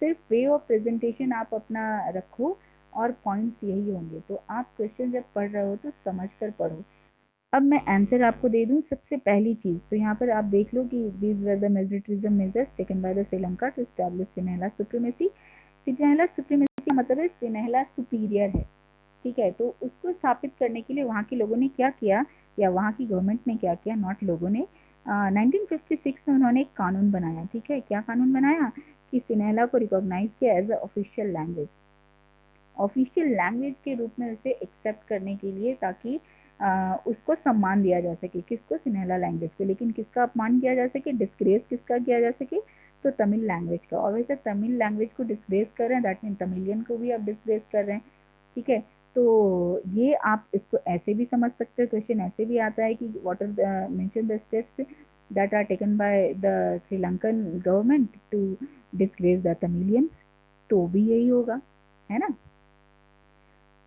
सिर्फ वे ऑफ प्रेजेंटेशन आप अपना रखो और पॉइंट्स यही होंगे। तो आप क्वेश्चन जब पढ़ रहे हो तो समझ कर पढ़ो। अब मैं आंसर आपको दे दूं। सबसे पहली चीज़ तो यहाँ पर आप देख लो कि these were the majoritism measures taken by the Sri Lanka to establish Sinhala supremacy. Sinhala supremacy का मतलब है सिन्हला सुपीरियर है, ठीक है। तो उसको स्थापित करने के लिए वहाँ के लोगों ने क्या किया, या वहाँ की गवर्नमेंट ने क्या किया, नॉट लोगों ने, 1956 में उन्होंने एक कानून बनाया, ठीक है। क्या कानून बनाया कि सिन्हला को रिकॉग्नाइज किया as a official language, official language के रूप में उसे एक्सेप्ट करने के लिए, ताकि उसको सम्मान दिया जा सके। किसको? सिन्हला लैंग्वेज को। लेकिन किसका अपमान किया जा सके, डिस्ग्रेस किसका किया जा सके, तो तमिल लैंग्वेज का। और वैसे तमिल लैंग्वेज को डिस्ग्रेस कर रहे हैं, दैट मीन तमिलियन को भी आप डिस्ग्रेस कर रहे हैं, ठीक है। तो ये आप इसको ऐसे भी समझ सकते हो। क्वेश्चन ऐसे भी आता है कि what are mention the steps that are taken by the Sri Lankan government to disgrace the Tamilians, तो भी यही होगा, है ना।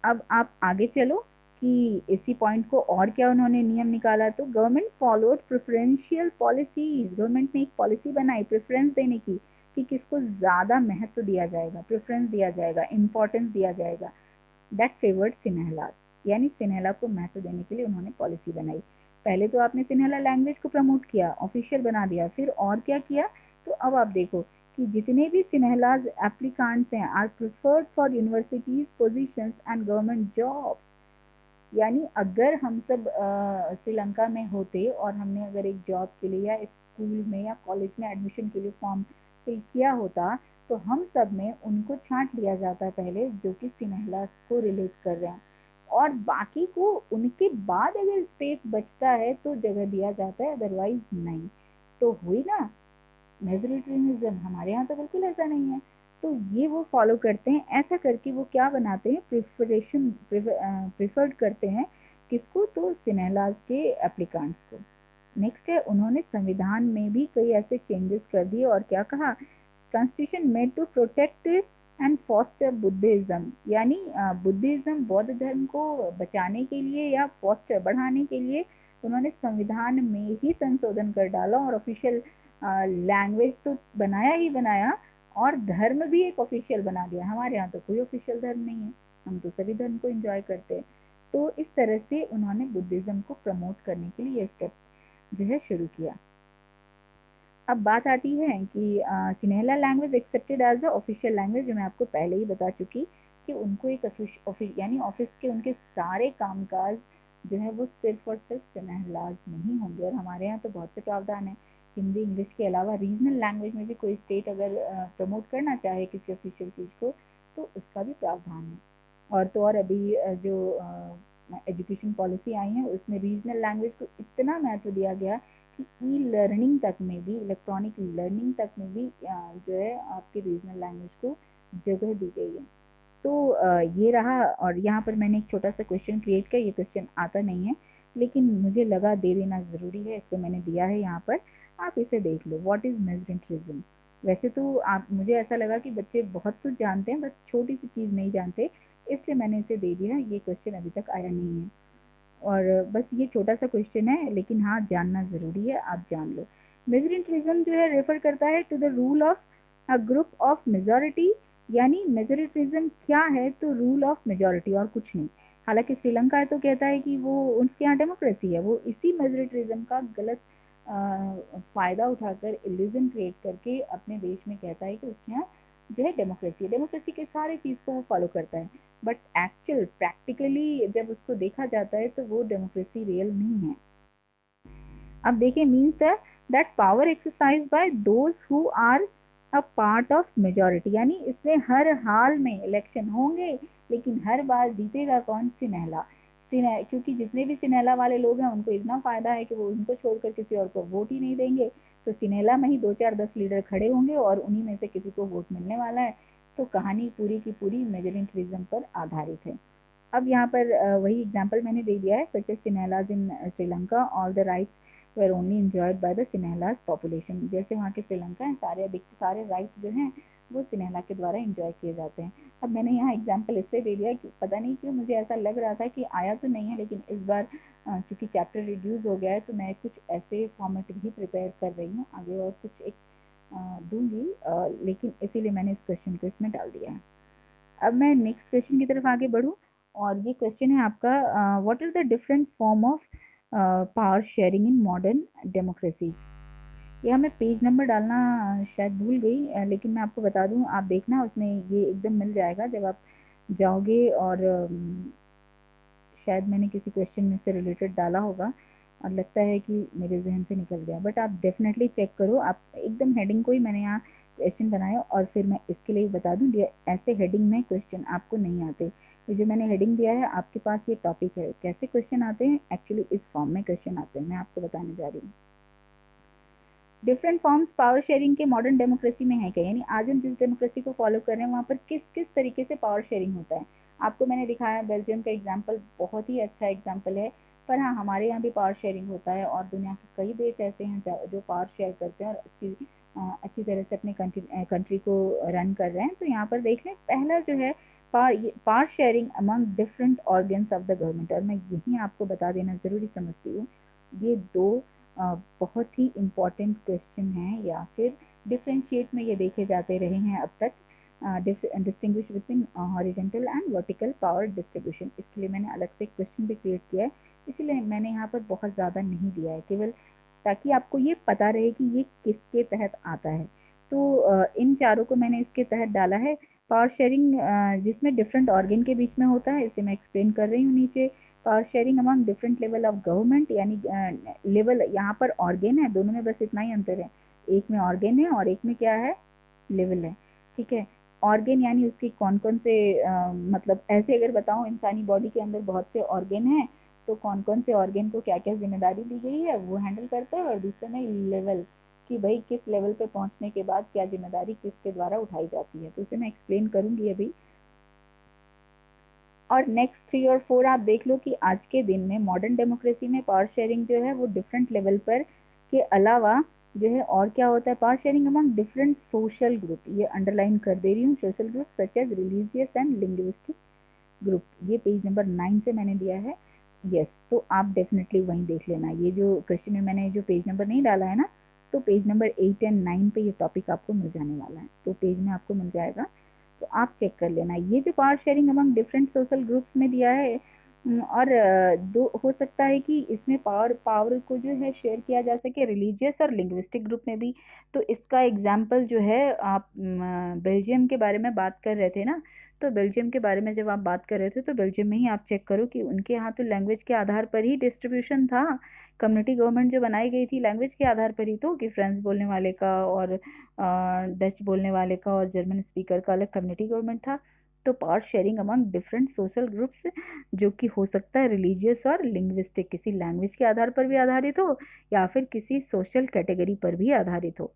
अब आप आगे चलो कि इसी पॉइंट को और क्या उन्होंने नियम निकाला। तो government followed preferential policies, government ने एक पॉलिसी बनाई प्रेफरेंस देने की, कि किसको ज़्यादा महत्व दिया जाएगा, प्रेफरेंस दिया जाएगा, इंपॉर्टेंस दिया जाएगा, दैट फेवर्ड सिन्हला, यानी सिन्हला को महत्व देने के लिए उन्होंने पॉलिसी बनाई। पहले तो आपने सिन्हला लैंग्वेज को प्रमोट किया, ऑफिशियल बना दिया, फिर और क्या किया, तो अब आप देखो कि जितने भी सिन्हलाज एप्लीकांट्स हैं are preferred for universities positions and government jobs, यानी अगर हम सब श्रीलंका में होते और हमने अगर एक जॉब के लिए या स्कूल में या कॉलेज में एडमिशन के लिए फॉर्म फिल किया होता, तो हम सब में उनको छांट लिया जाता पहले, जो कि सिन्हला को रिलेट कर रहे हैं, और बाकी को उनके बाद अगर स्पेस बचता है तो जगह दिया जाता है, अदरवाइज नहीं। तो हुई ना मेजोरिटेरियनिज्म। हमारे यहाँ तो बिल्कुल ऐसा नहीं है। तो ये वो फॉलो करते हैं, ऐसा करके वो क्या बनाते हैं, प्रिफर्ड करते हैं किसको, तो सिन्हलाज के एप्लीकांट्स को। नेक्स्ट है, उन्होंने संविधान में भी कई ऐसे चेंजेस कर दिए और क्या कहा, constitution made to protect and foster Buddhism, यानी बुद्धिज्म बौद्ध धर्म को बचाने के लिए या फॉस्टर बढ़ाने के लिए उन्होंने संविधान में ही संशोधन कर डाला, और ऑफिशियल लैंग्वेज तो बनाया ही बनाया और धर्म भी एक ऑफिशियल बना दिया। हमारे यहाँ तो कोई ऑफिशियल धर्म नहीं है, हम तो सभी धर्म को एंजॉय करते हैं। तो इस तरह से उन्होंने बुद्धिज्म को प्रमोट करने के लिए ये स्टेप जो है शुरू किया। अब बात आती है कि Sinhala language accepted as a official language, जो मैं आपको पहले ही बता चुकी कि उनको एक ऑफिस यानी ऑफिस के उनके सारे कामकाज जो है वो सिर्फ और सिर्फ सिन्हलाज में ही होंगे। और हमारे यहाँ तो बहुत से प्रावधान है, हिंदी इंग्लिश के अलावा रीजनल लैंग्वेज में भी कोई स्टेट अगर प्रमोट करना चाहे किसी ऑफिशियल चीज़ को तो उसका भी प्रावधान है। और तो और अभी जो एजुकेशन पॉलिसी आई है उसमें रीजनल लैंग्वेज को इतना महत्व दिया गया कि ई लर्निंग तक में भी, इलेक्ट्रॉनिक लर्निंग तक में भी जो है आपकी रीजनल लैंग्वेज को जगह दी गई है। तो ये रहा। और यहाँ पर मैंने एक छोटा सा क्वेश्चन क्रिएट किया, ये क्वेश्चन आता नहीं है लेकिन मुझे लगा दे देना ज़रूरी है, इसको मैंने दिया है यहाँ पर, आप इसे देख लो। What is मेजरेंटरिज्म? वैसे तो आप, मुझे ऐसा लगा कि बच्चे बहुत कुछ जानते हैं, बस छोटी सी चीज़ नहीं जानते, इसलिए मैंने इसे दे दिया। ये क्वेश्चन अभी तक आया नहीं है और बस ये छोटा सा क्वेश्चन है, लेकिन हाँ जानना ज़रूरी है, आप जान लो। मेजरेंटरिज्म जो है रेफर करता है to the rule of a group of majority, यानी मेजोरिटिज्म क्या है, तो रूल ऑफ मेजॉरिटी और कुछ नहीं। हालांकि श्रीलंका है तो कहता है कि वो उसके यहाँ डेमोक्रेसी है, वो इसी मेजोरिटिज्म का गलत फ़ायदा उठाकर इल्यूज़न क्रिएट करके अपने देश में कहता है कि उसके यहाँ जो है डेमोक्रेसी है, डेमोक्रेसी के सारे चीज़ को वो फॉलो करता है, बट एक्चुअल प्रैक्टिकली जब उसको देखा जाता है तो वो डेमोक्रेसी रियल नहीं है। अब देखिए, means that power exercise by those who are a part of majority, यानी इसमें हर हाल में इलेक्शन होंगे लेकिन हर बार जीतेगा कौन? सिनेहला। क्योंकि जितने भी सिनेहला वाले लोग हैं उनको इतना फायदा है कि वो उनको छोड़कर किसी और को वोट ही नहीं देंगे, तो सिनेहला में ही 2 4 10 लीडर खड़े होंगे और उन्हीं में से किसी को वोट मिलने वाला है। तो कहानी पूरी की पूरी मेजोरिटरिज्म पर आधारित है। अब यहाँ पर वही एग्जाम्पल मैंने दे दिया है, such as Sinhalese in Sri Lanka, all the rights were only enjoyed by the Sinhala population। जैसे वहाँ के श्रीलंका है, सारे राइट्स जो हैं वो सिनेहला के द्वारा इंजॉय किए जाते हैं। अब मैंने यहाँ एग्जाम्पल इसलिए दे दिया कि पता नहीं क्यों मुझे ऐसा लग रहा था कि आया तो नहीं है, लेकिन इस बार चूँकि चैप्टर रिड्यूस हो गया है तो मैं कुछ ऐसे फॉर्मेट भी प्रिपेयर कर रही हूँ, आगे और कुछ एक दूंगी, लेकिन इसीलिए मैंने इस क्वेश्चन को इसमें डाल दिया है। अब मैं नेक्स्ट क्वेश्चन की तरफ आगे बढ़ूँ, और ये क्वेश्चन है आपका, what is the different form of power sharing in modern democracies. यह मैं पेज नंबर डालना शायद भूल गई, लेकिन मैं आपको बता दूं, आप देखना उसमें ये एकदम मिल जाएगा जब आप जाओगे, और शायद मैंने किसी क्वेश्चन में से रिलेटेड डाला होगा और लगता है कि मेरे जहन से निकल गया, बट आप डेफिनेटली चेक करो। आप एकदम हेडिंग को ही मैंने यहाँ क्वेश्चन बनाया, और फिर मैं इसके लिए बता दूँ, ऐसे हेडिंग में क्वेश्चन आपको नहीं आते। ये जो मैंने हेडिंग दिया है आपके पास ये टॉपिक है, कैसे क्वेश्चन आते हैं, एक्चुअली इस फॉर्म में क्वेश्चन आते हैं, मैं आपको बताने जा रही हूँ। डिफरेंट फॉर्म्स पावर शेयरिंग के मॉडर्न डेमोक्रेसी में है क्या, यानी आज हम जिस डेमोक्रेसी को फॉलो कर रहे हैं वहाँ पर किस किस तरीके से पावर शेयरिंग होता है। आपको मैंने दिखाया बेल्जियम का एग्जाम्पल, बहुत ही अच्छा एग्जाम्पल है, पर हाँ हमारे यहाँ भी पावर शेयरिंग होता है, और दुनिया के कई देश ऐसे हैं जो पावर शेयर करते हैं और अच्छी तरह से अपने कंट्री को रन कर रहे हैं। तो यहाँ पर देख लें, पहला जो है power sharing among different organs of the government, और मैं यही आपको बता देना ज़रूरी समझती हूँ, ये दो बहुत ही इम्पॉर्टेंट क्वेश्चन हैं, या फिर डिफ्रेंशिएट में ये देखे जाते रहे हैं अब तक, distinguish between horizontal and vertical power distribution. इसके लिए मैंने अलग से क्वेश्चन भी क्रिएट किया है, इसीलिए मैंने यहाँ पर बहुत ज़्यादा नहीं दिया है, केवल ताकि आपको ये पता रहे कि ये किसके तहत आता है। तो इन चारों को मैंने इसके तहत डाला है। पावर शेयरिंग जिसमें डिफरेंट ऑर्गन के बीच में होता है, इसे मैं एक्सप्लेन कर रही हूँ नीचे। Power sharing among different level of government, यानी लेवल यहाँ पर ऑर्गन है, दोनों में बस इतना ही अंतर है, एक में ऑर्गन है और एक में क्या है, लेवल है। ठीक है, ऑर्गन यानी उसकी कौन कौन से मतलब ऐसे अगर बताऊं, इंसानी बॉडी के अंदर बहुत से ऑर्गन हैं, तो कौन कौन से ऑर्गन को क्या क्या जिम्मेदारी दी गई है वो हैंडल करता है, और दूसरे में लेवल, कि भाई किस लेवल पे पहुंचने के बाद क्या जिम्मेदारी किसके द्वारा उठाई जाती है, तो उसे मैं एक्सप्लेन करूंगी अभी। और नेक्स्ट 3 और 4 आप देख लो कि आज के दिन में मॉडर्न डेमोक्रेसी में पावर शेयरिंग जो है वो डिफरेंट लेवल पर के अलावा जो है और क्या होता है, power sharing among different social group, ये अंडरलाइन कर दे रही हूँ, social group such as religious and linguistic group, ये पेज नंबर 9 से मैंने दिया है। यस, तो आप डेफिनेटली वहीं देख लेना, ये जो क्वेश्चन में मैंने जो पेज नंबर नहीं डाला है ना, तो पेज नंबर 8 एंड 9 पे ये टॉपिक आपको मिल जाने वाला है, तो पेज में आपको मिल जाएगा, तो आप चेक कर लेना। ये जो power sharing among different social groups में दिया है, और दो हो सकता है कि इसमें पावर पावर को जो है शेयर किया जा सके रिलीजियस और लिंग्विस्टिक ग्रुप में भी। तो इसका एग्जाम्पल जो है, आप बेल्जियम के बारे में बात कर रहे थे ना, तो बेल्जियम के बारे में जब आप बात कर रहे थे तो बेल्जियम में ही आप चेक करो कि उनके यहाँ तो लैंग्वेज के आधार पर ही डिस्ट्रीब्यूशन था, कम्युनिटी गवर्नमेंट जो बनाई गई थी लैंग्वेज के आधार पर ही, तो कि फ्रेंच बोलने वाले का और डच बोलने वाले का और जर्मन स्पीकर का अलग कम्युनिटी गवर्नमेंट था। तो power sharing among different social groups, जो कि हो सकता है रिलीजियस और लिंग्विस्टिक, किसी लैंग्वेज के आधार पर भी आधारित हो या फिर किसी सोशल कैटेगरी पर भी आधारित हो।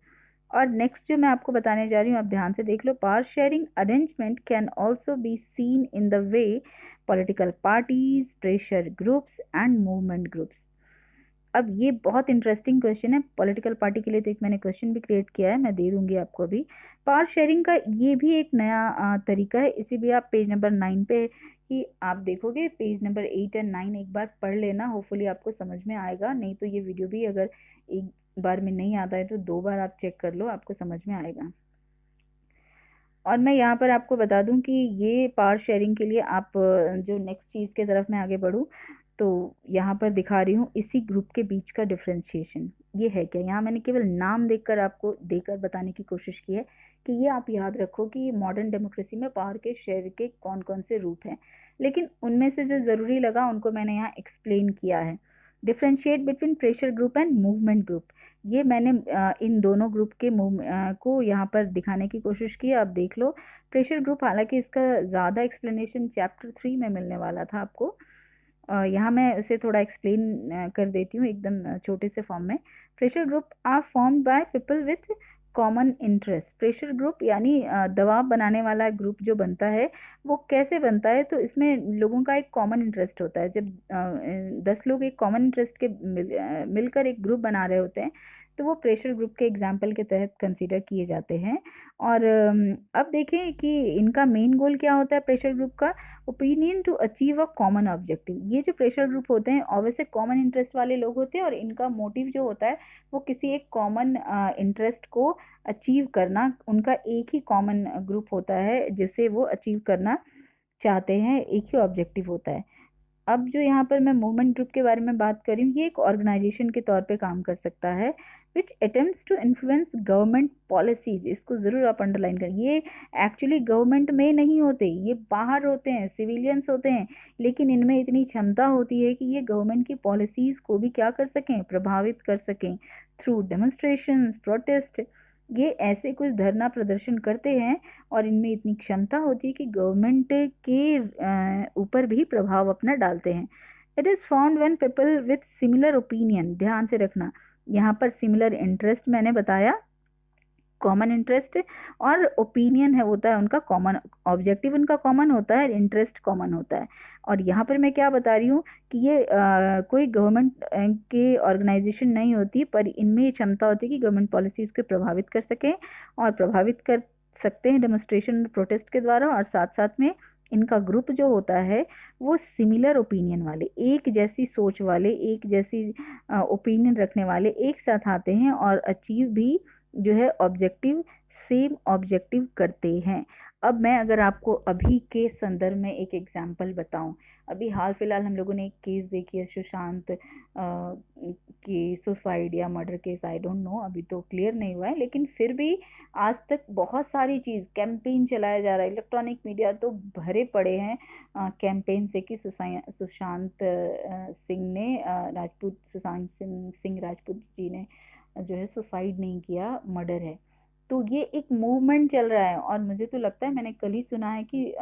और नेक्स्ट जो मैं आपको बताने जा रही हूँ, आप ध्यान से देख लो, power sharing arrangement can also be seen in the way political parties, pressure groups and movement groups. अब ये बहुत इंटरेस्टिंग क्वेश्चन है, पॉलिटिकल पार्टी के लिए तो एक मैंने क्वेश्चन भी क्रिएट किया है, मैं दे दूंगी आपको अभी। पावर शेयरिंग का ये भी एक नया तरीका है, इसी भी आप पेज नंबर 9 पे ही आप देखोगे, पेज नंबर 8 एंड 9 एक बार पढ़ लेना, होपफुली आपको समझ में आएगा, नहीं तो ये वीडियो भी अगर एक बार में नहीं आता है तो 2 बार आप चेक कर लो, आपको समझ में आएगा। और मैं यहाँ पर आपको बता दूं कि ये पावर शेयरिंग के लिए आप जो नेक्स्ट चीज़ के तरफ मैं आगे बढ़ूँ, तो यहाँ पर दिखा रही हूँ इसी ग्रुप के बीच का डिफ्रेंशिएशन। ये है क्या। यहाँ मैंने केवल नाम देकर बताने की कोशिश की है कि ये आप याद रखो कि मॉडर्न डेमोक्रेसी में पावर के शेयर के कौन कौन से रूप हैं, लेकिन उनमें से जो ज़रूरी लगा उनको मैंने यहाँ एक्सप्लेन किया है। Differentiate between pressure group and movement group, ये मैंने इन दोनों ग्रुप के को यहाँ पर दिखाने की कोशिश की। आप देख लो प्रेशर ग्रुप, हालांकि इसका ज़्यादा एक्सप्लेनेशन चैप्टर 3 में मिलने वाला था आपको, यहाँ मैं उसे थोड़ा एक्सप्लेन कर देती हूँ एकदम छोटे से फॉर्म में। Pressure group are form by people with common interest. Pressure group यानी दबाव बनाने वाला ग्रुप जो बनता है वो कैसे बनता है, तो इसमें लोगों का एक कॉमन इंटरेस्ट होता है। जब 10 लोग एक कॉमन इंटरेस्ट के मिलकर एक ग्रुप बना रहे होते हैं तो वो प्रेशर ग्रुप के एग्जाम्पल के तहत कंसीडर किए जाते हैं। और अब देखें कि इनका मेन गोल क्या होता है प्रेशर ग्रुप का। Opinion to achieve a common objective. ये जो प्रेशर ग्रुप होते हैं ऑब्वियसली कॉमन इंटरेस्ट वाले लोग होते हैं, और इनका मोटिव जो होता है वो किसी एक कॉमन इंटरेस्ट को अचीव करना। उनका एक ही कॉमन ग्रुप होता है जिसे वो अचीव करना चाहते हैं, एक ही ऑब्जेक्टिव होता है। अब जो यहाँ पर मैं मूवमेंट ग्रुप के बारे में बात कर रही हूँ, ये एक ऑर्गेनाइजेशन के तौर पे काम कर सकता है which attempts to influence government policies. इसको ज़रूर आप अंडरलाइन करें। ये एक्चुअली गवर्नमेंट में नहीं होते, ये बाहर होते हैं, सिविलियंस होते हैं, लेकिन इनमें इतनी क्षमता होती है कि ये गवर्नमेंट की पॉलिसीज़ को भी क्या कर सकें, प्रभावित कर सकें थ्रू डेमोन्स्ट्रेशंस, प्रोटेस्ट। ये ऐसे कुछ धरना प्रदर्शन करते हैं और इनमें इतनी क्षमता होती है कि गवर्नमेंट के ऊपर भी प्रभाव अपना डालते हैं। It is found when people with similar opinion, ध्यान से रखना यहाँ पर सिमिलर इंटरेस्ट मैंने बताया, कॉमन इंटरेस्ट और ओपिनियन है होता है उनका कॉमन, ऑब्जेक्टिव उनका कॉमन होता है, इंटरेस्ट कॉमन होता है। और यहाँ पर मैं क्या बता रही हूँ कि ये कोई गवर्नमेंट के ऑर्गेनाइजेशन नहीं होती, पर इनमें ये क्षमता होती है कि गवर्नमेंट पॉलिसीज़ को प्रभावित कर सकें, और प्रभावित कर सकते हैं डेमोन्स्ट्रेशन प्रोटेस्ट के द्वारा। और साथ साथ में इनका ग्रुप जो होता है वो सिमिलर ओपिनियन वाले, एक जैसी सोच वाले, एक जैसी ओपिनियन रखने वाले एक साथ आते हैं और अचीव भी जो है ऑब्जेक्टिव, सेम ऑब्जेक्टिव करते हैं। अब मैं अगर आपको अभी के संदर्भ में एक एग्जांपल बताऊं, अभी हाल फिलहाल हम लोगों ने एक केस देखी है सुशांत की सुसाइड या murder case, I don't know, अभी तो क्लियर नहीं हुआ है, लेकिन फिर भी आज तक बहुत सारी चीज़ कैंपेन चलाया जा रहा है, इलेक्ट्रॉनिक मीडिया तो भरे पड़े हैं कैंपेन से कि सुशांत सिंह ने सुशांत सिंह राजपूत जी ने जो है सुसाइड नहीं किया, मर्डर है। तो ये एक मूवमेंट चल रहा है, और मुझे तो लगता है, मैंने कल ही सुना है कि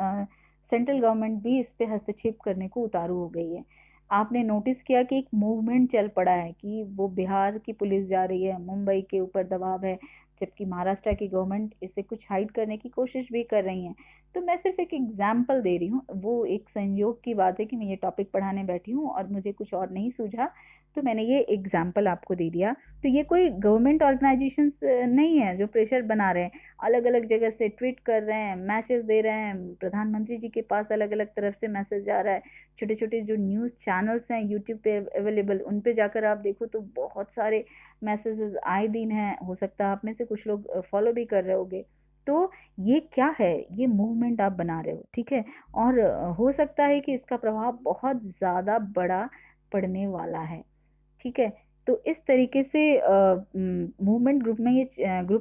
सेंट्रल गवर्नमेंट भी इस पे हस्तक्षेप करने को उतारू हो गई है। आपने नोटिस किया कि एक मूवमेंट चल पड़ा है कि वो बिहार की पुलिस जा रही है, मुंबई के ऊपर दबाव है, जबकि महाराष्ट्र की गवर्नमेंट इसे कुछ हाइड करने की कोशिश भी कर रही है। तो मैं सिर्फ एक एग्जाम्पल दे रही हूँ, वो एक संयोग की बात है कि मैं ये टॉपिक पढ़ाने बैठी हूँ और मुझे कुछ और नहीं सूझा, तो मैंने ये एग्जाम्पल आपको दे दिया। तो ये कोई गवर्नमेंट ऑर्गेनाइजेशंस नहीं है जो प्रेशर बना रहे हैं, अलग अलग जगह से ट्वीट कर रहे हैं, मैसेज दे रहे हैं, प्रधानमंत्री जी के पास अलग अलग तरफ से मैसेज जा रहा है, छोटे छोटे जो न्यूज़ चैनल्स हैं यूट्यूब पे अवेलेबल, उन पे जाकर आप देखो तो बहुत सारे मैसेजेस आए दिन हैं, हो सकता है आप में से कुछ लोग फॉलो भी कर रहे होंगे। तो ये क्या है, ये मूवमेंट आप बना रहे हो, ठीक है, और हो सकता है कि इसका प्रभाव बहुत ज़्यादा बड़ा पड़ने वाला है, ठीक है। तो इस तरीके से मूवमेंट ग्रुप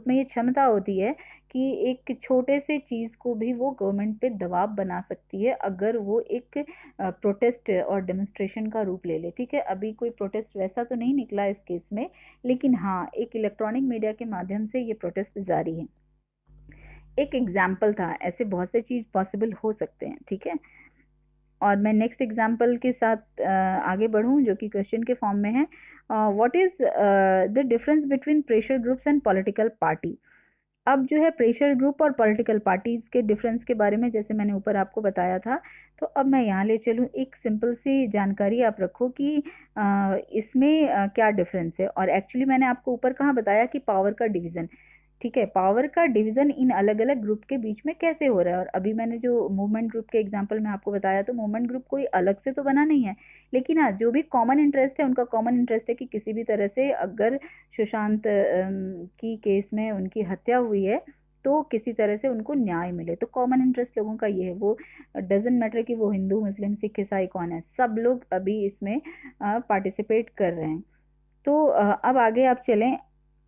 में ये क्षमता होती है कि एक छोटे से चीज़ को भी वो गवर्नमेंट पे दबाव बना सकती है, अगर वो एक प्रोटेस्ट और डेमोन्स्ट्रेशन का रूप ले ले, ठीक है। अभी कोई प्रोटेस्ट वैसा तो नहीं निकला इस केस में, लेकिन हाँ एक इलेक्ट्रॉनिक मीडिया के माध्यम से ये प्रोटेस्ट जारी है। एक एग्जाम्पल था, ऐसे बहुत से चीज़ पॉसिबल हो सकते हैं, ठीक है। और मैं नेक्स्ट एग्जाम्पल के साथ आगे बढ़ूं जो कि क्वेश्चन के फॉर्म में है। What is the difference between pressure groups and political party. अब जो है प्रेशर ग्रुप और पॉलिटिकल पार्टीज़ के डिफरेंस के बारे में जैसे मैंने ऊपर आपको बताया था, तो अब मैं यहाँ ले चलूँ, एक सिंपल सी जानकारी आप रखो कि इसमें क्या डिफरेंस है। और एक्चुअली मैंने आपको ऊपर कहाँ बताया कि पावर का डिवीज़न, ठीक है, पावर का डिवीज़न इन अलग अलग ग्रुप के बीच में कैसे हो रहा है। और अभी मैंने जो मूवमेंट ग्रुप के एग्जांपल में आपको बताया, तो मूवमेंट ग्रुप कोई अलग से तो बना नहीं है, लेकिन हाँ जो भी कॉमन इंटरेस्ट है, उनका कॉमन इंटरेस्ट है कि किसी भी तरह से अगर सुशांत की केस में उनकी हत्या हुई है तो किसी तरह से उनको न्याय मिले। तो कॉमन इंटरेस्ट लोगों का ये है, वो डजेंट मैटर कि वो हिंदू मुस्लिम सिख ईसाई कौन है, सब लोग अभी इसमें पार्टिसिपेट कर रहे हैं। तो अब आगे आप चलें।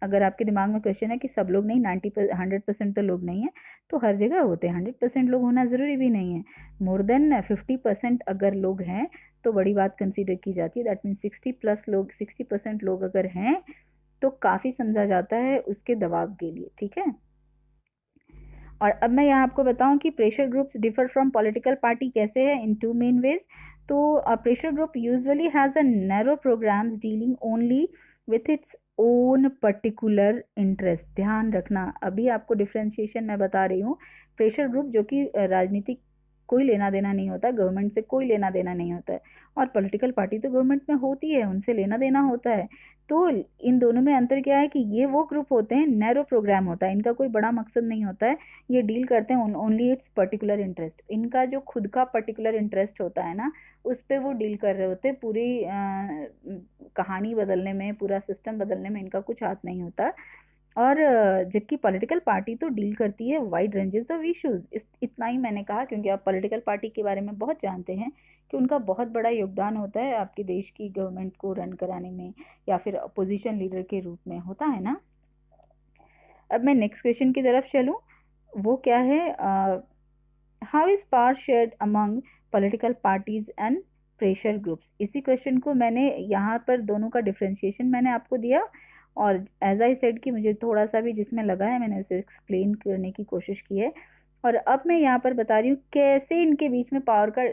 अगर आपके दिमाग में क्वेश्चन है कि सब लोग नहीं, 100% तो लोग नहीं है, तो हर जगह होते हैं, 100% लोग होना ज़रूरी भी नहीं है। मोर देन 50% अगर लोग हैं तो बड़ी बात कंसीडर की जाती है। दैट मीन्स 60% लोग अगर हैं तो काफ़ी समझा जाता है उसके दबाव के लिए, ठीक है। और अब मैं यहाँ आपको बताऊँ कि pressure groups differ from political party कैसे है, इन 2 मेन वेज। तो pressure group usually has a narrow programs dealing only with its own particular interest. ध्यान रखना, अभी आपको डिफ्रेंशिएशन मैं बता रही हूँ। प्रेशर ग्रुप जो कि राजनीतिक कोई लेना देना नहीं होता, गवर्नमेंट से कोई लेना देना नहीं होता है, और पॉलिटिकल पार्टी तो गवर्नमेंट में होती है, उनसे लेना देना होता है। तो इन दोनों में अंतर क्या है कि ये वो ग्रुप होते हैं, नैरो प्रोग्राम होता है, इनका कोई बड़ा मकसद नहीं होता है, ये डील करते हैं ओनली इट्स पर्टिकुलर इंटरेस्ट। इनका जो खुद का पर्टिकुलर इंटरेस्ट होता है ना, उस पर वो डील कर रहे होते हैं। पूरी कहानी बदलने में, पूरा सिस्टम बदलने में इनका कुछ हाथ नहीं होता। और जबकि पॉलिटिकल पार्टी तो डील करती है वाइड रेंजेस ऑफ इश्यूज। इतना ही मैंने कहा क्योंकि आप पॉलिटिकल पार्टी के बारे में बहुत जानते हैं कि उनका बहुत बड़ा योगदान होता है आपके देश की गवर्नमेंट को रन कराने में, या फिर अपोजिशन लीडर के रूप में होता है ना। अब मैं नेक्स्ट क्वेश्चन की तरफ चलूँ। वो क्या है, how is power shared among political parties and pressure groups. इसी क्वेश्चन को मैंने यहाँ पर दोनों का डिफ्रेंशिएशन मैंने आपको दिया, और एज आई सेड कि मुझे थोड़ा सा भी जिसमें लगा है मैंने उसे एक्सप्लेन करने की कोशिश की है। और अब मैं यहाँ पर बता रही हूँ कैसे इनके बीच में पावर का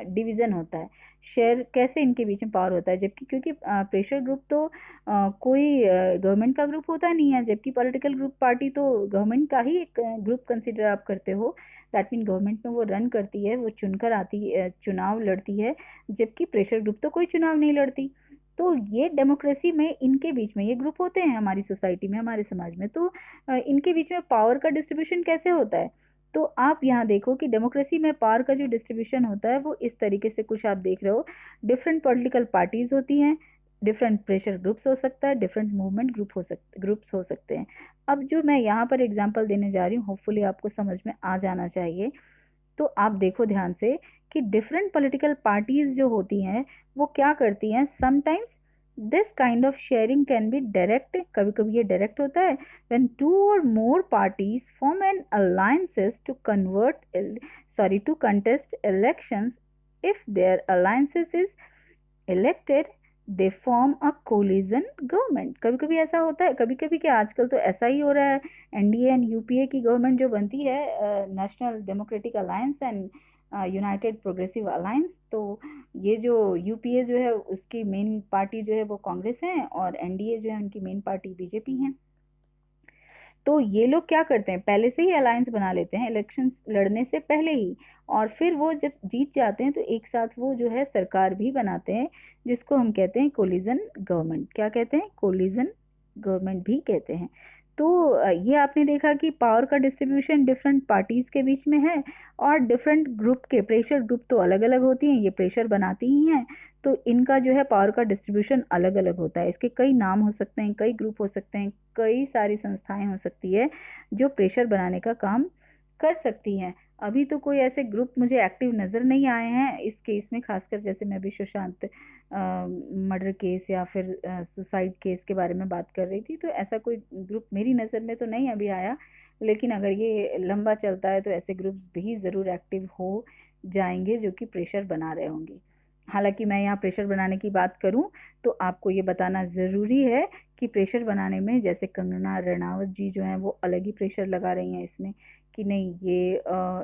डिवीज़न होता है, शेयर कैसे इनके बीच में पावर होता है। जबकि क्योंकि प्रेशर ग्रुप तो कोई गवर्नमेंट का ग्रुप होता नहीं है, जबकि पॉलिटिकल ग्रुप पार्टी तो गवर्नमेंट का ही एक ग्रुप कंसिडर आप करते हो। दैट मीन गवर्नमेंट में वो रन करती है, वो चुनकर आती है, चुनाव लड़ती है, जबकि प्रेशर ग्रुप तो कोई चुनाव नहीं लड़ती। तो ये डेमोक्रेसी में इनके बीच में ये ग्रुप होते हैं हमारी सोसाइटी में, हमारे समाज में। तो इनके बीच में पावर का डिस्ट्रीब्यूशन कैसे होता है, तो आप यहाँ देखो कि डेमोक्रेसी में पावर का जो डिस्ट्रीब्यूशन होता है वो इस तरीके से कुछ आप देख रहे हो। डिफरेंट पॉलिटिकल पार्टीज होती हैं, डिफरेंट प्रेशर ग्रुप्स हो सकता है, डिफरेंट मूवमेंट ग्रुप्स हो सकते हैं। अब जो मैं यहाँ पर एग्जांपल देने जा रही हूँ, होपफुली आपको समझ में आ जाना चाहिए। तो आप देखो ध्यान से कि डिफरेंट पॉलिटिकल पार्टीज जो होती हैं वो क्या करती हैं। Sometimes this kind of sharing can be direct, कभी कभी ये डायरेक्ट होता है। When two or more parties form an alliances to contest elections, if their alliances is elected they form a coalition government. कभी कभी ऐसा होता है, कभी कभी क्या आजकल तो ऐसा ही हो रहा है। एनडीए एंड यूपीए की गवर्नमेंट जो बनती है, national democratic alliance and United progressive alliance, तो ये जो यूपीए जो है उसकी मेन पार्टी जो है वो कांग्रेस है, और एनडीए जो है उनकी मेन पार्टी बीजेपी है। तो ये लोग क्या करते हैं, पहले से ही अलायंस बना लेते हैं इलेक्शंस लड़ने से पहले ही, और फिर वो जब जीत जाते हैं तो एक साथ वो जो है सरकार भी बनाते हैं, जिसको हम कहते हैं कोलिजन गवर्नमेंट। क्या कहते हैं, कोलिजन गवर्नमेंट भी कहते हैं। तो ये आपने देखा कि पावर का डिस्ट्रीब्यूशन डिफरेंट पार्टीज के बीच में है, और डिफरेंट ग्रुप के प्रेशर ग्रुप तो अलग अलग होती हैं, ये प्रेशर बनाती ही हैं। तो इनका जो है पावर का डिस्ट्रीब्यूशन अलग अलग होता है। इसके कई नाम हो सकते हैं, कई ग्रुप हो सकते हैं, कई सारी संस्थाएं हो सकती है जो प्रेशर बनाने का काम कर सकती हैं। अभी तो कोई ऐसे ग्रुप मुझे एक्टिव नज़र नहीं आए हैं इस केस में, खासकर जैसे मैं अभी सुशांत मर्डर केस या फिर सुसाइड केस के बारे में बात कर रही थी, तो ऐसा कोई ग्रुप मेरी नज़र में तो नहीं अभी आया। लेकिन अगर ये लंबा चलता है तो ऐसे ग्रुप्स भी ज़रूर एक्टिव हो जाएंगे जो कि प्रेशर बना रहे होंगे। हालांकि मैं यहाँ प्रेशर बनाने की बात करूँ तो आपको ये बताना ज़रूरी है कि प्रेशर बनाने में जैसे कंगना रनावत जी जो हैं वो अलग ही प्रेशर लगा रही हैं इसमें, कि नहीं ये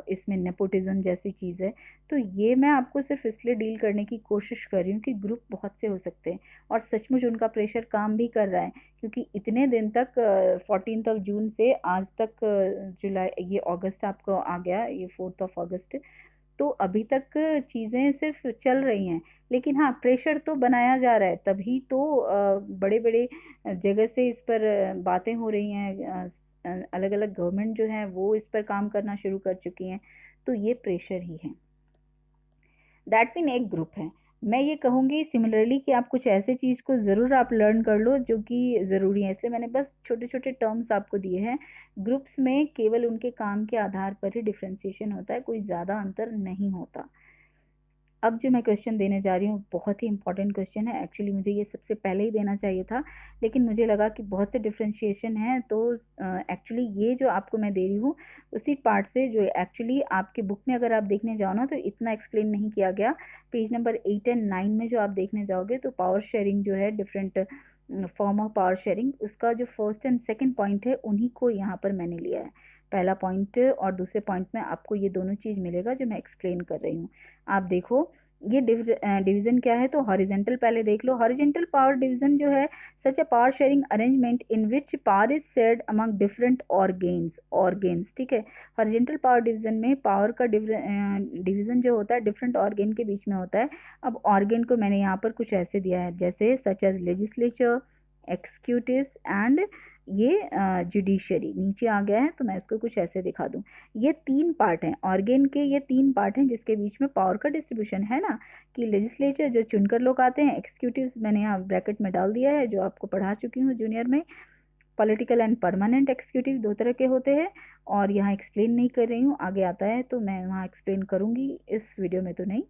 इसमें नेपोटिज्म जैसी चीज़ है। तो ये मैं आपको सिर्फ इसलिए डील करने की कोशिश कर रही हूँ कि ग्रुप बहुत से हो सकते हैं, और सचमुच उनका प्रेशर काम भी कर रहा है, क्योंकि इतने दिन तक 14 जून से आज तक जुलाई, ये अगस्त आपको आ गया, ये 4 अगस्त, तो अभी तक चीज़ें सिर्फ चल रही हैं। लेकिन हाँ, प्रेशर तो बनाया जा रहा है, तभी तो बड़े बड़े जगह से इस पर बातें हो रही हैं, अलग अलग गवर्नमेंट जो है वो इस पर काम करना शुरू कर चुकी हैं। तो ये प्रेशर ही है, दैट मीन एक ग्रुप है। मैं ये कहूँगी सिमिलरली कि आप कुछ ऐसे चीज़ को ज़रूर आप लर्न कर लो जो कि ज़रूरी है, इसलिए मैंने बस छोटे छोटे टर्म्स आपको दिए हैं। ग्रुप्स में केवल उनके काम के आधार पर ही डिफ्रेंसिएशन होता है, कोई ज़्यादा अंतर नहीं होता। अब जो मैं क्वेश्चन देने जा रही हूँ बहुत ही इंपॉर्टेंट क्वेश्चन है। एक्चुअली मुझे ये सबसे पहले ही देना चाहिए था, लेकिन मुझे लगा कि बहुत से डिफ्रेंशिएशन है, तो एक्चुअली ये जो आपको मैं दे रही हूँ उसी पार्ट से जो एक्चुअली आपकी बुक में अगर आप देखने जाओ ना तो इतना एक्सप्लेन नहीं किया गया। पेज नंबर 8 एंड 9 में जो आप देखने जाओगे तो पावर शेयरिंग जो है, different form of power sharing, उसका जो फर्स्ट एंड सेकेंड पॉइंट है उन्हीं को यहाँ पर मैंने लिया है। पहला पॉइंट और दूसरे पॉइंट में आपको ये दोनों चीज़ मिलेगा जो मैं एक्सप्लेन कर रही हूँ। आप देखो ये डिवीजन क्या है, तो हॉरिजेंटल पहले देख लो। हॉरिजेंटल पावर डिवीजन जो है such a power sharing arrangement in which power is shared among different organs, ठीक है। हॉरिजेंटल पावर डिवीजन में पावर का डिवीजन जो होता है डिफरेंट ऑर्गेन के बीच में होता है। अब ऑर्गेन को मैंने यहाँ पर कुछ ऐसे दिया है, जैसे सच एज लेजिस्लेचर, एक्सिक्यूटिव्स एंड ये जुडिशरी नीचे आ गया है, तो मैं इसको कुछ ऐसे दिखा दूं। ये तीन पार्ट हैं ऑर्गेन के, ये तीन पार्ट हैं जिसके बीच में पावर का डिस्ट्रीब्यूशन है ना, कि लेजिस्लेचर जो चुनकर लोग आते हैं, एक्सिक्यूटिव्स मैंने यहाँ ब्रैकेट में डाल दिया है जो आपको पढ़ा चुकी हूँ जूनियर में। पॉलिटिकल एंड परमानेंट एक्सिक्यूटिव दो तरह के होते हैं, और यहाँ एक्सप्लेन नहीं कर रही हूँ, आगे आता है तो मैं वहाँ एक्सप्लेन करूँगी, इस वीडियो में तो नहीं।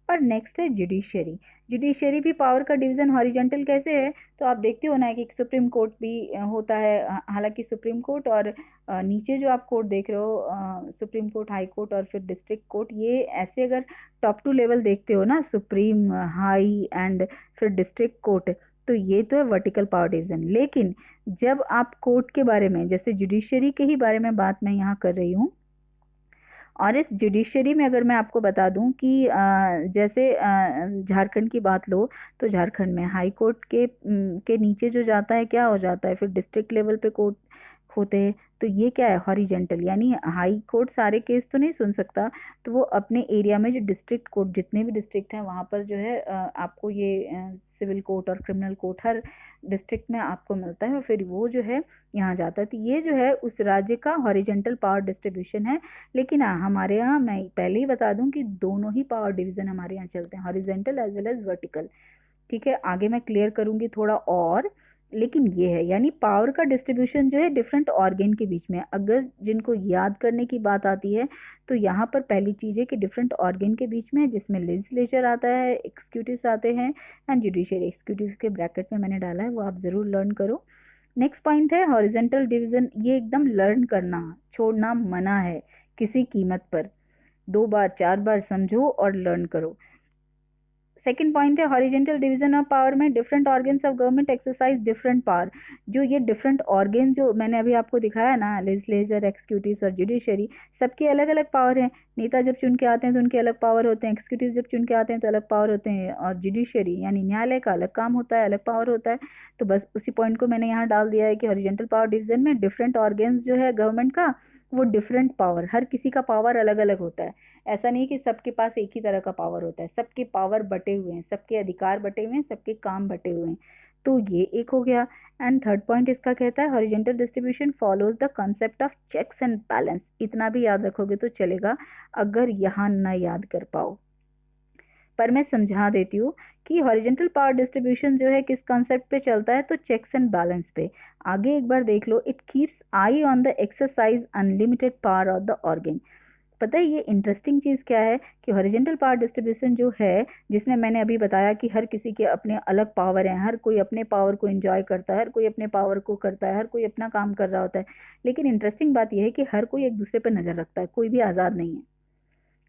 और नेक्स्ट है जुडिशियरी। जुडिशियरी भी पावर का डिवीजन हॉरिजॉन्टल कैसे है, तो आप देखते हो ना कि सुप्रीम कोर्ट भी होता है, हालांकि सुप्रीम कोर्ट और नीचे जो आप कोर्ट देख रहे हो सुप्रीम कोर्ट, हाई कोर्ट और फिर डिस्ट्रिक्ट कोर्ट, ये ऐसे अगर टॉप टू लेवल देखते हो ना, सुप्रीम, हाई एंड फिर डिस्ट्रिक्ट कोर्ट, तो ये तो है वर्टिकल पावर डिवीजन। लेकिन जब आप कोर्ट के बारे में, जैसे जुडिशियरी के ही बारे में बात मैं यहाँ कर रही हूँ, और इस जुडिशरी में अगर मैं आपको बता दूं कि जैसे झारखंड की बात लो, तो झारखंड में हाई कोर्ट के नीचे जो जाता है क्या हो जाता है, फिर डिस्ट्रिक्ट लेवल पे कोर्ट होते हैं। तो ये क्या है, हॉरिजेंटल, यानी हाई कोर्ट सारे केस तो नहीं सुन सकता, तो वो अपने एरिया में जो डिस्ट्रिक्ट कोर्ट, जितने भी डिस्ट्रिक्ट हैं वहाँ पर जो है आपको ये सिविल कोर्ट और क्रिमिनल कोर्ट हर डिस्ट्रिक्ट में आपको मिलता है, और फिर वो जो है यहाँ जाता है। तो ये जो है उस राज्य का हॉरिजेंटल पावर डिस्ट्रीब्यूशन है। लेकिन हाँ, हमारे यहाँ मैं पहले ही बता दूं कि दोनों ही पावर डिवीजन हमारे यहाँ चलते हैं, horizontal as well as vertical, ठीक है। आगे मैं क्लियर करूंगी थोड़ा और, लेकिन ये है यानी पावर का डिस्ट्रीब्यूशन जो है डिफरेंट ऑर्गेन के बीच में। अगर जिनको याद करने की बात आती है तो यहाँ पर पहली चीज़ है कि डिफरेंट ऑर्गेन के बीच में, जिसमें लेजिस्लेचर आता है, एक्सिक्यूटिव्स आते हैं एंड जुडिशियरी। एक्सिक्यूटिव के ब्रैकेट में मैंने डाला है, वो आप ज़रूर लर्न करो। नेक्स्ट पॉइंट है हॉरिजेंटल डिवीजन, ये एकदम लर्न करना, छोड़ना मना है किसी कीमत पर। 2 बार 4 बार समझो और लर्न करो। सेकेंड पॉइंट है हॉरिजेंटल डिवीजन ऑफ पावर में different organs of government exercise different power. जो ये डिफरेंट ऑर्गेन जो मैंने अभी आपको दिखाया ना, लेजिस्लेचर, एक्सिक्यूटिव और जुडिशरी, सबके अलग अलग पावर हैं। नेता जब चुन के आते हैं तो उनके अलग पावर होते हैं, एक्सिक्यूटिव जब चुन के आते हैं तो अलग पावर होते हैं, और जुडिशरी यानी न्यायालय का अलग काम होता है, अलग पावर होता है। तो बस उसी पॉइंट को मैंने यहाँ डाल दिया है कि हॉरिजेंटल पावर डिवीजन में डिफरेंट ऑर्गेन्स जो है गवर्नमेंट का, वो डिफरेंट पावर, हर किसी का पावर अलग अलग होता है। ऐसा नहीं कि सबके पास एक ही तरह का पावर होता है, सबके पावर बटे हुए हैं, सबके अधिकार बटे हुए हैं, सबके काम बटे हुए हैं। तो ये एक हो गया। एंड थर्ड पॉइंट इसका कहता है horizontal distribution follows the concept of checks and balance. इतना भी याद रखोगे तो चलेगा, अगर यहाँ न याद कर पाओ, पर मैं समझा देती हूँ कि हॉरिजेंटल पावर डिस्ट्रीब्यूशन जो है किस कॉन्सेप्ट पे चलता है, तो चेक्स एंड बैलेंस पे। आगे एक बार देख लो, it keeps eye on the exercise unlimited power of the organ. पता है ये इंटरेस्टिंग चीज़ क्या है कि हॉरिजेंटल पावर डिस्ट्रीब्यूशन जो है, जिसमें मैंने अभी बताया कि हर किसी के अपने अलग पावर हैं, हर कोई अपने पावर को एंजॉय करता है, हर कोई अपने पावर को करता है, हर कोई अपना काम कर रहा होता है। लेकिन इंटरेस्टिंग बात यह है कि हर कोई एक दूसरे पर नज़र रखता है, कोई भी आज़ाद नहीं है।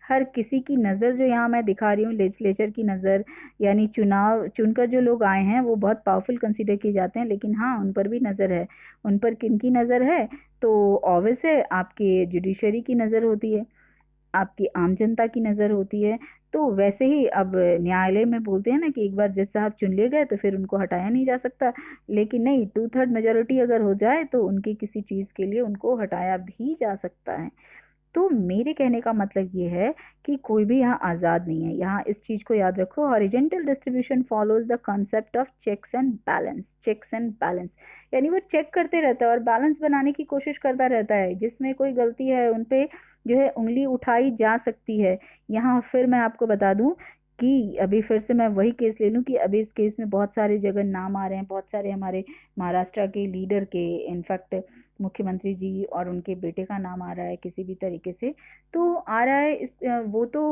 हर किसी की नज़र जो यहाँ मैं दिखा रही हूँ, लेजिस्लेचर की नज़र, यानी चुनाव चुनकर जो लोग आए हैं वो बहुत पावरफुल कंसीडर किए जाते हैं, लेकिन हाँ उन पर भी नज़र है। उन पर किन की नज़र है, तो ऑब्वियस है आपके जुडिशरी की नज़र होती है, आपकी आम जनता की नज़र होती है। तो वैसे ही अब न्यायालय में बोलते हैं ना कि एक बार जज साहब चुन लिए गए तो फिर उनको हटाया नहीं जा सकता, लेकिन नहीं, 2/3 मेजोरिटी अगर हो जाए तो उनकी किसी चीज़ के लिए उनको हटाया भी जा सकता है। तो मेरे कहने का मतलब ये है कि कोई भी यहाँ आज़ाद नहीं है। यहाँ इस चीज़ को याद रखो, horizontal distribution follows the concept of checks and balance. Checks and balance यानी वो चेक करते रहता है और बैलेंस बनाने की कोशिश करता रहता है, जिसमें कोई गलती है उन पे जो है उंगली उठाई जा सकती है। यहाँ फिर मैं आपको बता दूं कि अभी फिर से मैं वही केस ले लूं कि अभी इस केस में बहुत सारे जगह नाम आ रहे हैं, बहुत सारे हमारे महाराष्ट्र के लीडर के, इनफैक्ट मुख्यमंत्री जी और उनके बेटे का नाम आ रहा है किसी भी तरीके से, तो आ रहा है वो तो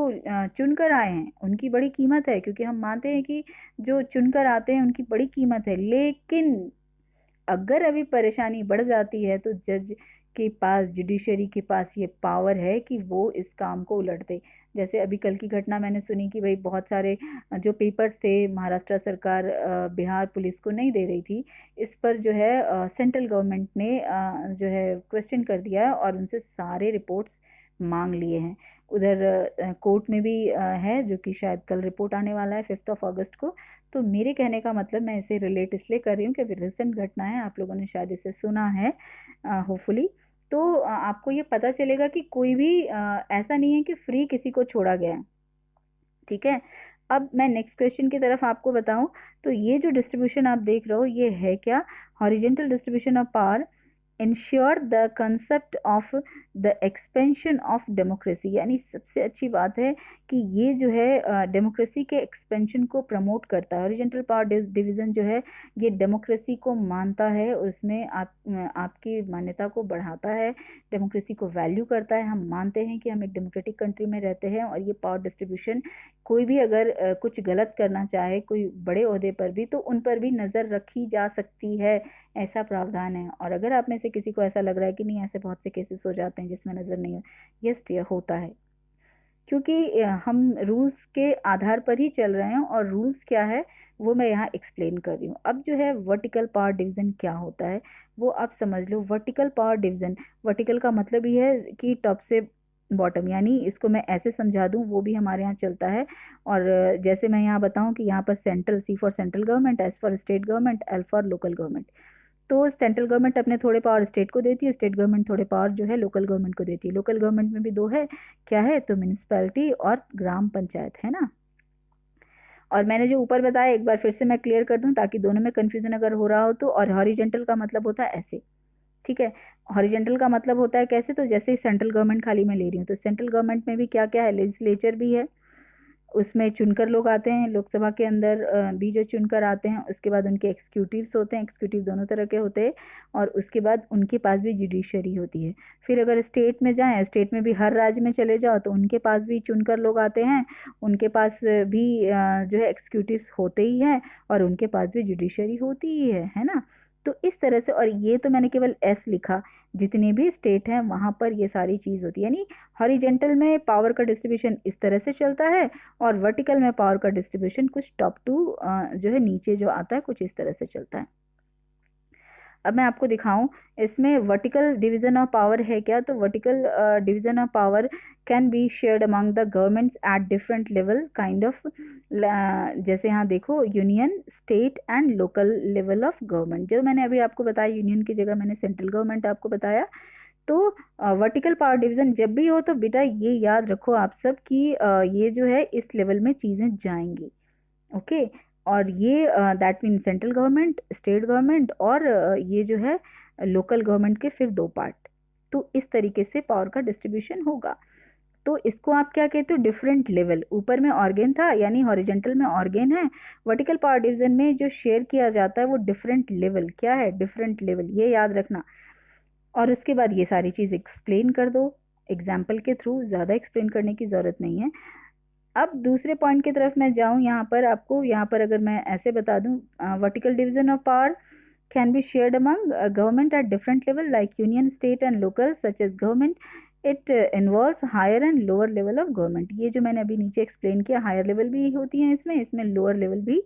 चुन कर आए हैं, उनकी बड़ी कीमत है, क्योंकि हम मानते हैं कि जो चुनकर आते हैं उनकी बड़ी कीमत है। लेकिन अगर अभी परेशानी बढ़ जाती है तो जज के पास, जुडिशरी के पास ये पावर है कि वो इस काम को उलट दे। जैसे अभी कल की घटना मैंने सुनी कि भाई बहुत सारे जो पेपर्स थे, महाराष्ट्र सरकार बिहार पुलिस को नहीं दे रही थी, इस पर जो है सेंट्रल गवर्नमेंट ने जो है क्वेश्चन कर दिया है और उनसे सारे रिपोर्ट्स मांग लिए हैं। उधर कोर्ट में भी है, जो कि शायद कल रिपोर्ट आने वाला है 5 अगस्त को। तो मेरे कहने का मतलब, मैं इसे रिलेट इसलिए कर रही हूँ कि रिसेंट घटना है, आप लोगों ने शायद इसे सुना है होपफुली। तो आपको ये पता चलेगा कि कोई भी ऐसा नहीं है कि फ्री किसी को छोड़ा गया है। ठीक है, अब मैं नेक्स्ट क्वेश्चन की तरफ आपको बताऊं, तो ये जो डिस्ट्रीब्यूशन आप देख रहे हो ये है क्या? Horizontal distribution of power ensure the concept of the expansion of democracy. यानी सबसे अच्छी बात है कि ये जो है डेमोक्रेसी के एक्सपेंशन को प्रमोट करता है। हॉरिजेंटल पावर डिवीजन जो है ये डेमोक्रेसी को मानता है, उसमें आपकी मान्यता को बढ़ाता है, डेमोक्रेसी को वैल्यू करता है। हम मानते हैं कि हम एक डेमोक्रेटिक कंट्री में रहते हैं और ये पावर डिस्ट्रीब्यूशन, कोई भी अगर कुछ गलत करना चाहे कोई बड़े ओहदे पर भी, तो उन पर भी नज़र रखी जा सकती है, ऐसा प्रावधान है। और अगर आप में से किसी को ऐसा लग रहा है कि नहीं, ऐसे बहुत से केसेस हो जाते हैं जिसमें नज़र नहीं हो, यस डियर, होता है, क्योंकि हम रूल्स के आधार पर ही चल रहे हैं। और रूल्स क्या है वो मैं यहाँ एक्सप्लेन कर रही हूँ। अब जो है वर्टिकल पावर डिवीज़न क्या होता है वो आप समझ लो। वर्टिकल पावर डिवीज़न, वर्टिकल का मतलब ये है कि टॉप से बॉटम, यानी इसको मैं ऐसे समझा दूँ, वो भी हमारे यहाँ चलता है। और जैसे मैं यहाँ बताऊँ कि यहाँ पर central, C for central government, S for state government, L for local government. तो सेंट्रल गवर्नमेंट अपने थोड़े पावर स्टेट को देती है, स्टेट गवर्नमेंट थोड़े पावर जो है लोकल गवर्नमेंट को देती है। लोकल गवर्नमेंट में भी दो है, क्या है? तो म्यूनिसपैलिटी और ग्राम पंचायत, है ना। और मैंने जो ऊपर बताया एक बार फिर से मैं क्लियर कर दूं ताकि दोनों में कंफ्यूजन अगर हो रहा हो तो। और हॉरिजेंटल का मतलब होता है ऐसे, ठीक है। हॉरिजेंटल का मतलब होता है कैसे? तो जैसे सेंट्रल गवर्नमेंट खाली मैं ले रही हूँ, तो सेंट्रल गवर्नमेंट में भी क्या क्या है? लेजिस्लेचर भी है, उसमें चुनकर लोग आते हैं, लोकसभा के अंदर भी जो चुनकर आते हैं। उसके बाद उनके एग्जीक्यूटिव्स होते हैं, एग्जीक्यूटिव दोनों तरह के होते हैं। और उसके बाद उनके पास भी जुडिशरी होती है। फिर अगर स्टेट में जाएं, स्टेट में भी हर राज्य में चले जाओ तो उनके पास भी चुनकर लोग आते हैं, उनके पास भी जो है एग्जीक्यूटिव्स होते ही हैं, और उनके पास भी जुडिशरी होती ही है ना। तो इस तरह से, और ये तो मैंने केवल एस लिखा, जितने भी स्टेट हैं वहाँ पर ये सारी चीज़ होती है। यानी हॉरिजेंटल में पावर का डिस्ट्रीब्यूशन इस तरह से चलता है, और वर्टिकल में पावर का डिस्ट्रीब्यूशन कुछ टॉप टू जो है नीचे जो आता है कुछ इस तरह से चलता है। अब मैं आपको दिखाऊं इसमें वर्टिकल डिवीजन ऑफ पावर है क्या। तो vertical division of power can be shared among the governments eight different level kind of. जैसे यहाँ देखो, union, state and local level of government. जो मैंने अभी आपको बताया, यूनियन की जगह मैंने सेंट्रल गवर्नमेंट आपको बताया। तो वर्टिकल पावर डिवीजन जब भी हो तो बेटा ये याद रखो आप सब कि ये जो है इस लेवल में चीज़ें जाएंगी, ओके। और ये that mean central government, state government, और ये जो है लोकल गवर्नमेंट के फिर दो पार्ट। तो इस तरीके से पावर का डिस्ट्रीब्यूशन होगा। तो इसको आप क्या कहते हो? Different level. ऊपर में ऑर्गेन था, यानी हॉरिजेंटल में ऑर्गेन है, वर्टिकल पावर डिवीजन में जो शेयर किया जाता है वो डिफरेंट लेवल। क्या है? डिफरेंट लेवल, ये याद रखना। और उसके बाद ये सारी चीज़ एक्सप्लेन कर दो एग्जाम्पल के थ्रू, ज़्यादा एक्सप्लेन करने की ज़रूरत नहीं है। अब दूसरे पॉइंट की तरफ मैं जाऊं, यहाँ पर आपको, यहाँ पर अगर मैं ऐसे बता दूं, vertical division of power can be shared among government at different level like union, state and local such as government. It involves higher and lower level of government. ये जो मैंने अभी नीचे एक्सप्लेन किया, हायर लेवल भी होती है इसमें, इसमें लोअर लेवल भी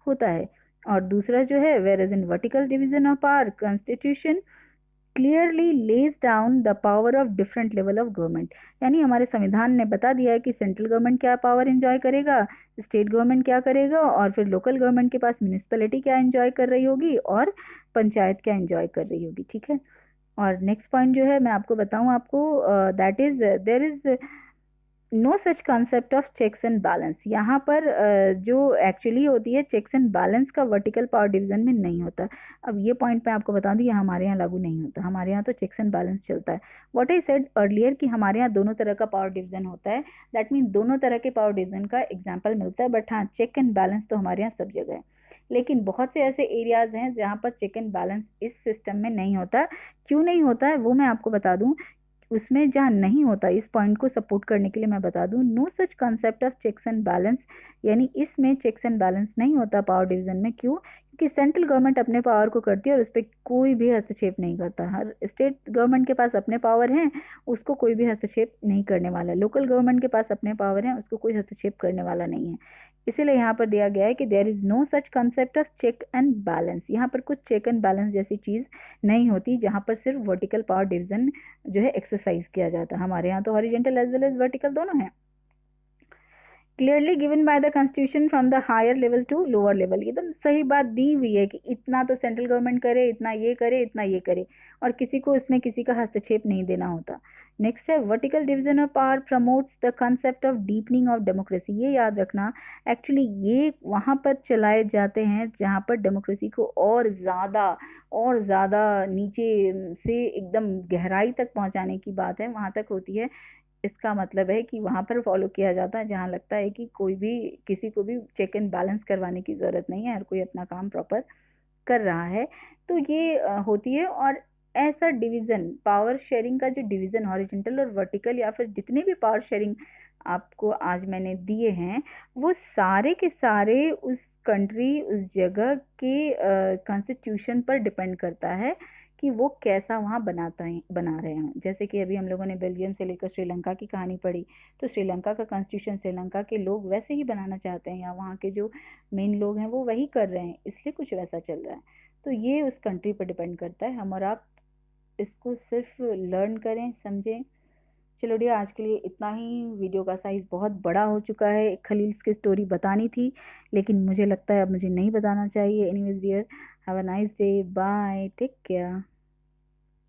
होता है। और दूसरा जो है, whereas in vertical division of power constitution clearly lays down the power of different level of government. यानी हमारे संविधान ने बता दिया है कि सेंट्रल गवर्नमेंट क्या पावर एंजॉय करेगा, स्टेट गवर्नमेंट क्या करेगा, और फिर लोकल गवर्नमेंट के पास म्यूनिसिपैलिटी क्या एंजॉय कर रही होगी, और पंचायत क्या एंजॉय कर रही होगी, ठीक है। और नेक्स्ट पॉइंट जो है मैं आपको बताऊं आपको, that is there is no such concept of checks and balance. यहाँ पर जो एक्चुअली होती है चेक्स एंड बैलेंस का वर्टिकल पावर डिवीजन में नहीं होता। अब ये पॉइंट मैं आपको बता दूँ, ये हमारे यहाँ लागू नहीं होता, हमारे यहाँ तो चेक्स एंड बैलेंस चलता है। व्हाट आई सेड अर्लियर कि हमारे यहाँ दोनों तरह का पावर डिवीजन होता है, दैट मीन दोनों तरह के पावर डिवीजन का एग्जाम्पल मिलता है। बट हाँ, चेक एंड बैलेंस तो हमारे यहाँ सब जगह है। लेकिन बहुत से ऐसे एरियाज़ हैं जहाँ पर चेक एंड बैलेंस इस सिस्टम में नहीं होता। क्यों नहीं होता है वो मैं आपको बता दूँ। उसमें जहाँ नहीं होता, इस पॉइंट को सपोर्ट करने के लिए मैं बता दूँ, no such concept of checks and balance, यानी इसमें चेक्स एंड बैलेंस नहीं होता पावर डिवीजन में। क्यों? क्योंकि सेंट्रल गवर्नमेंट अपने पावर को करती है और उस पर कोई भी हस्तक्षेप नहीं करता। हर स्टेट गवर्नमेंट के पास अपने पावर हैं, उसको कोई भी हस्तक्षेप नहीं करने वाला। लोकल गवर्नमेंट के पास अपने पावर हैं, उसको कोई हस्तक्षेप करने वाला नहीं है। इसीलिए यहाँ पर दिया गया है कि there is no such concept of check and balance. यहाँ पर कुछ चेक एंड बैलेंस जैसी चीज़ नहीं होती, जहाँ पर सिर्फ वर्टिकल पावर डिवीजन जो है एक्सरसाइज किया जाता है। हमारे यहाँ तो horizontal as well as vertical दोनों हैं। Clearly given by the constitution from the higher level to lower level. एकदम सही बात दी हुई है कि इतना तो सेंट्रल गवर्नमेंट करे, इतना ये करे, इतना ये करे, और किसी को इसमें किसी का हस्तक्षेप नहीं देना होता। नेक्स्ट है vertical division of power promotes the concept of deepening of democracy. ये याद रखना, एक्चुअली ये वहाँ पर चलाए जाते हैं जहाँ पर डेमोक्रेसी को और ज़्यादा नीचे से एकदम गहराई तक पहुँचाने की बात है, वहाँ तक होती है। इसका मतलब है कि वहाँ पर फॉलो किया जाता है जहाँ लगता है कि कोई भी किसी को भी चेक एंड बैलेंस करवाने की ज़रूरत नहीं है, हर कोई अपना काम प्रॉपर कर रहा है। तो ये होती है। और ऐसा डिवीज़न, पावर शेयरिंग का जो डिवीज़न हॉरिजॉन्टल और वर्टिकल, या फिर जितने भी पावर शेयरिंग आपको आज मैंने दिए हैं, वो सारे के सारे उस कंट्री, उस जगह के कॉन्स्टिट्यूशन पर डिपेंड करता है कि वो कैसा वहाँ बना रहे हैं। जैसे कि अभी हम लोगों ने बेल्जियम से लेकर श्रीलंका की कहानी पढ़ी, तो श्रीलंका का कॉन्स्टिट्यूशन श्रीलंका के लोग वैसे ही बनाना चाहते हैं, या वहाँ के जो मेन लोग हैं वो वही कर रहे हैं, इसलिए कुछ वैसा चल रहा है। तो ये उस कंट्री पर डिपेंड करता है। हम और आप इसको सिर्फ लर्न करें, समझें। चलो डियर, आज के लिए इतना ही। वीडियो का साइज़ बहुत बड़ा हो चुका है। खलील्स की स्टोरी बतानी थी, लेकिन मुझे लगता है अब मुझे नहीं बताना चाहिए। Anyways dear, have a nice day, bye, take care.